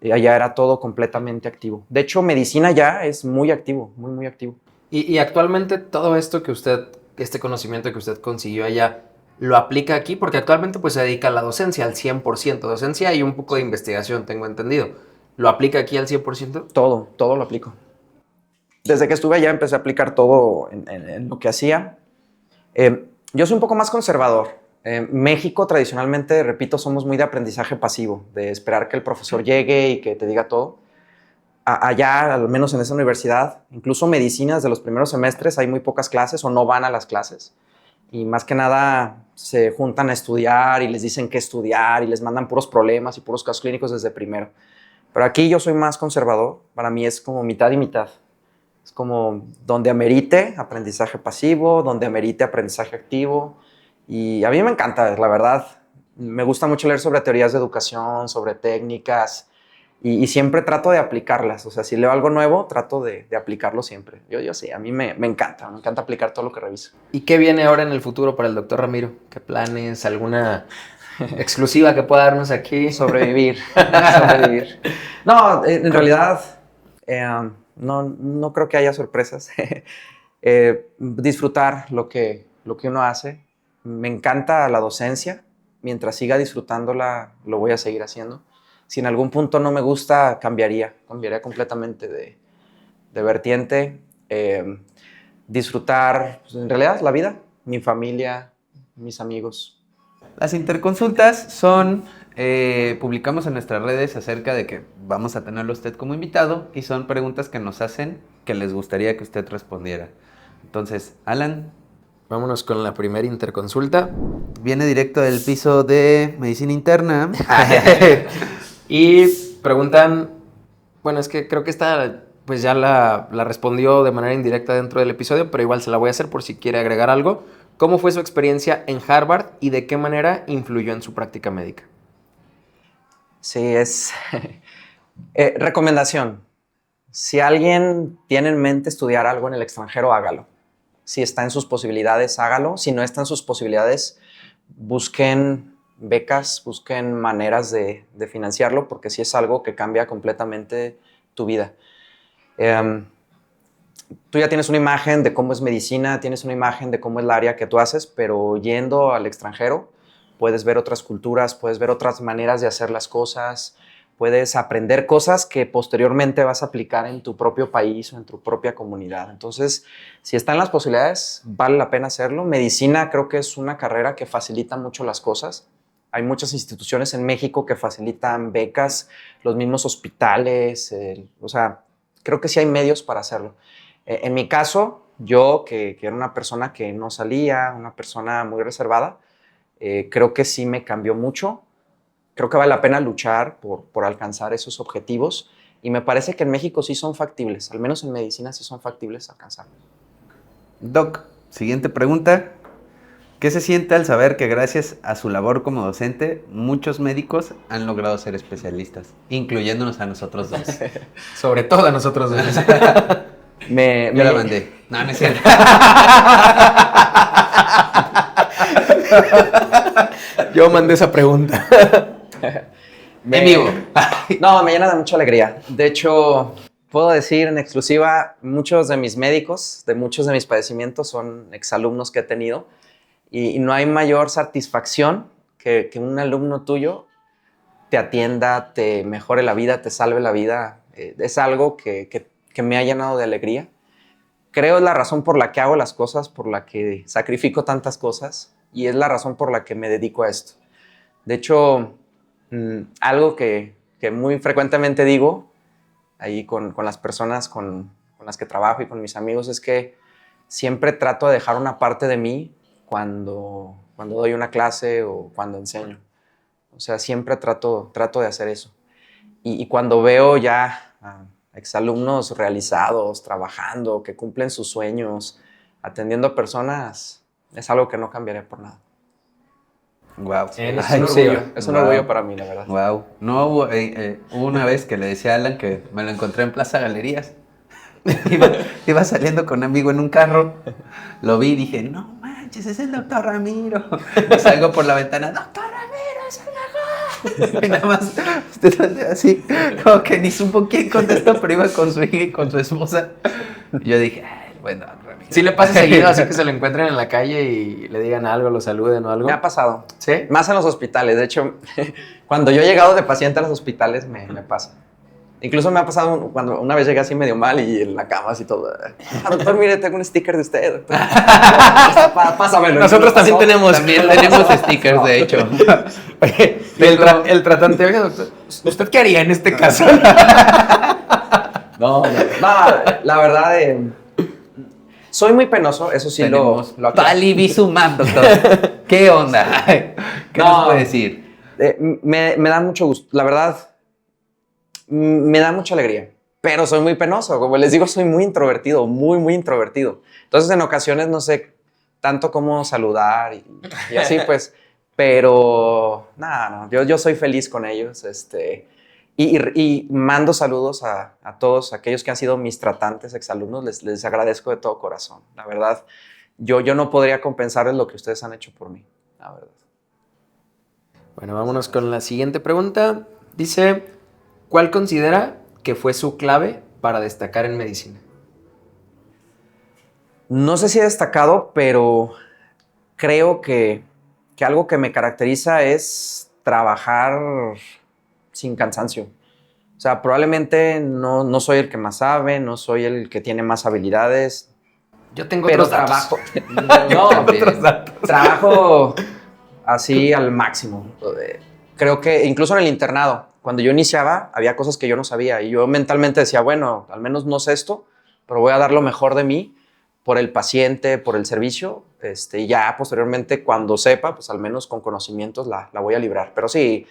Speaker 2: Y allá era todo completamente activo. De hecho, medicina ya es muy activo, muy, muy activo.
Speaker 1: Y actualmente todo esto que usted, este conocimiento que usted consiguió allá, ¿lo aplica aquí? Porque actualmente pues se dedica a la docencia al 100%. Docencia y un poco de investigación, tengo entendido. ¿Lo aplica aquí al 100%?
Speaker 2: Todo lo aplico. Desde que estuve allá empecé a aplicar todo en lo que hacía. Yo soy un poco más conservador. México tradicionalmente, repito, somos muy de aprendizaje pasivo, de esperar que el profesor llegue y que te diga todo. Allá, al menos en esa universidad, incluso medicinas de los primeros semestres, hay muy pocas clases o no van a las clases. Y más que nada se juntan a estudiar y les dicen qué estudiar y les mandan puros problemas y puros casos clínicos desde primero. Pero aquí yo soy más conservador. Para mí es como mitad y mitad. Es como donde amerite aprendizaje pasivo, donde amerite aprendizaje activo. Y a mí me encanta, la verdad. Me gusta mucho leer sobre teorías de educación, sobre técnicas, y siempre trato de aplicarlas. O sea, si leo algo nuevo, trato de aplicarlo siempre. Yo sí, a mí me encanta aplicar todo lo que reviso.
Speaker 1: ¿Y qué viene ahora en el futuro para el doctor Ramiro? ¿Qué planes? ¿Alguna exclusiva que pueda darnos aquí?
Speaker 2: Sobrevivir, sobrevivir. No, en realidad, no creo que haya sorpresas. Disfrutar lo que uno hace. Me encanta la docencia. Mientras siga disfrutándola, lo voy a seguir haciendo. Si en algún punto no me gusta, cambiaría completamente de vertiente. Disfrutar, pues, en realidad, la vida, mi familia, mis amigos.
Speaker 3: Las interconsultas son, publicamos en nuestras redes acerca de que vamos a tenerlo usted como invitado y son preguntas que nos hacen que les gustaría que usted respondiera. Entonces, Alan,
Speaker 1: Vámonos con la primera interconsulta.
Speaker 3: viene directo del piso de medicina interna.
Speaker 1: Y preguntan, bueno, es que creo que esta pues ya la respondió de manera indirecta dentro del episodio, pero igual se la voy a hacer por si quiere agregar algo. ¿Cómo fue su experiencia en Harvard y de qué manera influyó en su práctica médica?
Speaker 2: Sí, es recomendación. Si alguien tiene en mente estudiar algo en el extranjero, hágalo. Si está en sus posibilidades, hágalo. Si no está en sus posibilidades, busquen becas, busquen maneras de financiarlo, porque sí es algo que cambia completamente tu vida. Tú ya tienes una imagen de cómo es medicina, tienes una imagen de cómo es el área que tú haces, pero yendo al extranjero puedes ver otras culturas, puedes ver otras maneras de hacer las cosas, puedes aprender cosas que posteriormente vas a aplicar en tu propio país o en tu propia comunidad. Entonces, si están las posibilidades, vale la pena hacerlo. Medicina creo que es una carrera que facilita mucho las cosas. Hay muchas instituciones en México que facilitan becas, los mismos hospitales, o sea, creo que sí hay medios para hacerlo. En mi caso, yo que era una persona que no salía, una persona muy reservada, creo que sí me cambió mucho. Creo que vale la pena luchar por alcanzar esos objetivos y me parece que en México sí son factibles, al menos en medicina sí son factibles alcanzarlos.
Speaker 3: Doc, siguiente pregunta. ¿Qué se siente al saber que gracias a su labor como docente, muchos médicos han logrado ser especialistas, incluyéndonos a nosotros dos?
Speaker 1: Sobre todo a nosotros dos.
Speaker 3: Yo la mandé. No, no es cierto.
Speaker 1: Yo mandé esa pregunta.
Speaker 3: En vivo.
Speaker 2: No, me llena de mucha alegría. De hecho, puedo decir en exclusiva, muchos de mis médicos, de muchos de mis padecimientos, son exalumnos que he tenido. Y no hay mayor satisfacción que un alumno tuyo te atienda, te mejore la vida, te salve la vida. Es algo que me ha llenado de alegría. Creo es la razón por la que hago las cosas, por la que sacrifico tantas cosas y es la razón por la que me dedico a esto. De hecho, algo que muy frecuentemente digo ahí con las personas con las que trabajo y con mis amigos es que siempre trato de dejar una parte de mí cuando doy una clase o cuando enseño. O sea, siempre trato de hacer eso. Y cuando veo ya a exalumnos realizados, trabajando, que cumplen sus sueños, atendiendo a personas, es algo que no cambiaré por nada.
Speaker 3: Wow.
Speaker 2: Es un orgullo para mí, la verdad.
Speaker 3: Wow. No, hubo una vez que le decía a Alan que me lo encontré en Plaza Galerías. Iba saliendo con un amigo en un carro, lo vi y dije, no manches, es el doctor Ramiro. Y salgo por la ventana, doctor Ramiro, es el mejor. Y nada más, usted así, como que ni supo quién contestó, pero iba con su hija y con su esposa. Y yo dije, ay, bueno, Ramiro.
Speaker 1: Sí le pasa seguido, así que se lo encuentren en la calle y le digan algo, lo saluden o algo.
Speaker 2: Me ha pasado.
Speaker 1: ¿Sí?
Speaker 2: Más en los hospitales. De hecho, cuando yo he llegado de paciente a los hospitales, me pasa. Incluso me ha pasado cuando una vez llegué así medio mal y en la cama así todo. Doctor, mire, tengo un sticker de usted. Pásamelo.
Speaker 1: Nosotros también tenemos
Speaker 3: stickers, de hecho.
Speaker 1: Oye, el tratante, oiga, doctor, ¿usted qué haría en este caso?
Speaker 2: No, la verdad, soy muy penoso, eso sí lo aclaro.
Speaker 3: Palivizumab, doctor. ¿Qué onda? ¿Qué nos puede decir?
Speaker 2: Me da mucho gusto, la verdad, me da mucha alegría, pero soy muy penoso, como les digo, soy muy introvertido, muy, muy introvertido. Entonces, en ocasiones no sé tanto cómo saludar y así, pues, pero nada, no, yo soy feliz con ellos, y mando saludos a todos aquellos que han sido mis tratantes, exalumnos, les agradezco de todo corazón, la verdad. Yo no podría compensarles lo que ustedes han hecho por mí, la verdad.
Speaker 1: Bueno, vámonos con la siguiente pregunta. Dice, ¿cuál considera que fue su clave para destacar en medicina?
Speaker 2: No sé si he destacado, pero creo que algo que me caracteriza es trabajar sin cansancio. O sea, probablemente no soy el que más sabe, no soy el que tiene más habilidades.
Speaker 1: Yo tengo
Speaker 2: pero
Speaker 1: otros datos.
Speaker 2: Trabajo así al máximo. Creo que incluso en el internado, cuando yo iniciaba, había cosas que yo no sabía y yo mentalmente decía, bueno, al menos no sé esto, pero voy a dar lo mejor de mí por el paciente, por el servicio, y ya posteriormente cuando sepa, pues al menos con conocimientos la voy a librar. Pero sí,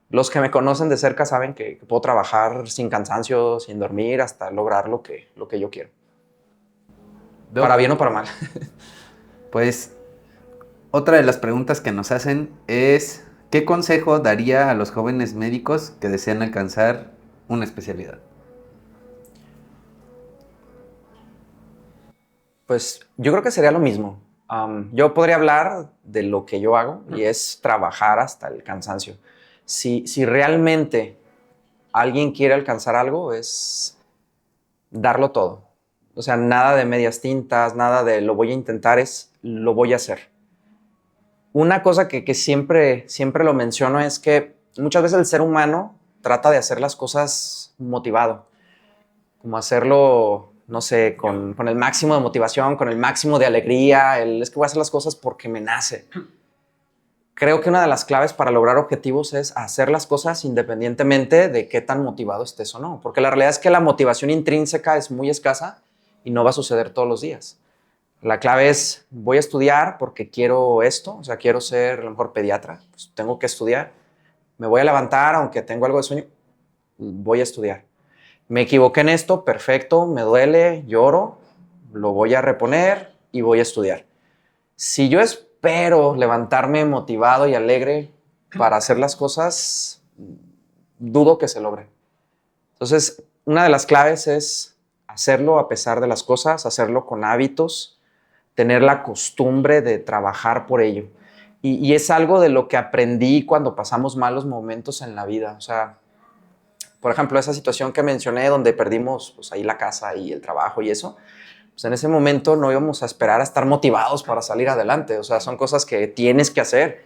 Speaker 2: los que me conocen de cerca saben que puedo trabajar sin cansancio, sin dormir, hasta lograr lo que yo quiero. Para bien o para mal.
Speaker 3: Pues otra de las preguntas que nos hacen es, ¿qué consejo daría a los jóvenes médicos que desean alcanzar una especialidad?
Speaker 2: Pues yo creo que sería lo mismo. Yo podría hablar de lo que yo hago y es trabajar hasta el cansancio. Si realmente alguien quiere alcanzar algo, es darlo todo. O sea, nada de medias tintas, nada de lo voy a intentar, es lo voy a hacer. Una cosa que siempre lo menciono es que muchas veces el ser humano trata de hacer las cosas motivado, como hacerlo, no sé, con el máximo de motivación, con el máximo de alegría, es que voy a hacer las cosas porque me nace. Creo que una de las claves para lograr objetivos es hacer las cosas independientemente de qué tan motivado estés o no, porque la realidad es que la motivación intrínseca es muy escasa y no va a suceder todos los días. La clave es, voy a estudiar porque quiero esto, o sea, quiero ser a lo mejor pediatra, pues tengo que estudiar. Me voy a levantar, aunque tengo algo de sueño, voy a estudiar. Me equivoqué en esto, perfecto, me duele, lloro, lo voy a reponer y voy a estudiar. Si yo espero levantarme motivado y alegre para hacer las cosas, dudo que se logre. Entonces, una de las claves es hacerlo a pesar de las cosas, hacerlo con hábitos, tener la costumbre de trabajar por ello. Y es algo de lo que aprendí cuando pasamos malos momentos en la vida. O sea, por ejemplo, esa situación que mencioné donde perdimos pues, ahí la casa y el trabajo y eso, pues en ese momento no íbamos a esperar a estar motivados para salir adelante. O sea, son cosas que tienes que hacer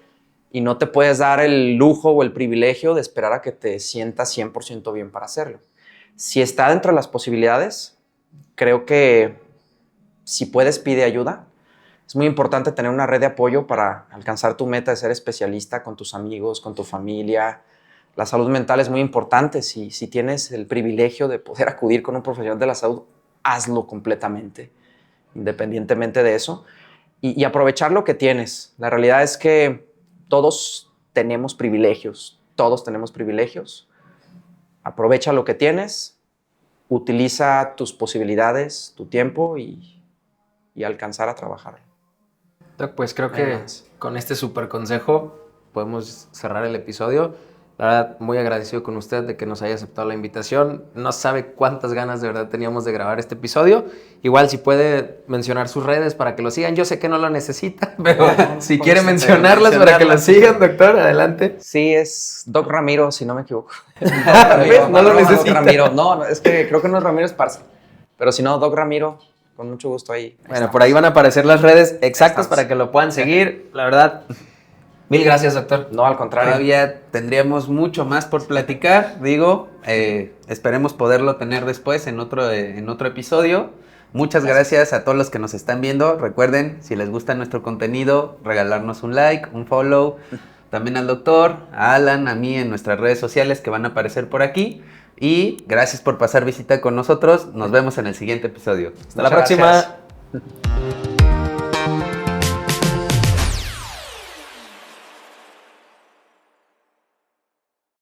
Speaker 2: y no te puedes dar el lujo o el privilegio de esperar a que te sientas 100% bien para hacerlo. Si está dentro de las posibilidades, creo que si puedes, pide ayuda. Es muy importante tener una red de apoyo para alcanzar tu meta de ser especialista con tus amigos, con tu familia. La salud mental es muy importante. Si tienes el privilegio de poder acudir con un profesional de la salud, hazlo completamente, independientemente de eso. Y aprovechar lo que tienes. La realidad es que todos tenemos privilegios. Todos tenemos privilegios. Aprovecha lo que tienes, utiliza tus posibilidades, tu tiempo y alcanzar a trabajar.
Speaker 1: Doc, pues creo que
Speaker 2: Además.
Speaker 1: con este súper consejo podemos cerrar el episodio. La verdad, muy agradecido con usted de que nos haya aceptado la invitación. No sabe cuántas ganas de verdad teníamos de grabar este episodio. Igual si puede mencionar sus redes para que lo sigan. Yo sé que no lo necesita, pero si quiere mencionarlas para que lo sigan, doctor, adelante.
Speaker 2: Sí, es Doc Ramiro, si no me equivoco.
Speaker 1: No lo necesita.
Speaker 2: Doc Ramiro. No, es que creo que no es Ramiro Esparza. Pero si no, Doc Ramiro, con mucho gusto ahí.
Speaker 1: Bueno, por ahí van a aparecer las redes exactas
Speaker 2: Estamos.
Speaker 1: para que lo puedan seguir. La verdad, mil gracias, doctor.
Speaker 2: No, al contrario.
Speaker 3: Todavía tendríamos mucho más por platicar, digo, esperemos poderlo tener después en otro episodio. Muchas gracias a todos los que nos están viendo. Recuerden, si les gusta nuestro contenido, regalarnos un like, un follow. También al doctor, a Alan, a mí en nuestras redes sociales que van a aparecer por aquí. Y gracias por pasar visita con nosotros. Nos vemos en el siguiente episodio.
Speaker 1: Hasta la
Speaker 2: Muchas
Speaker 1: próxima.
Speaker 2: gracias.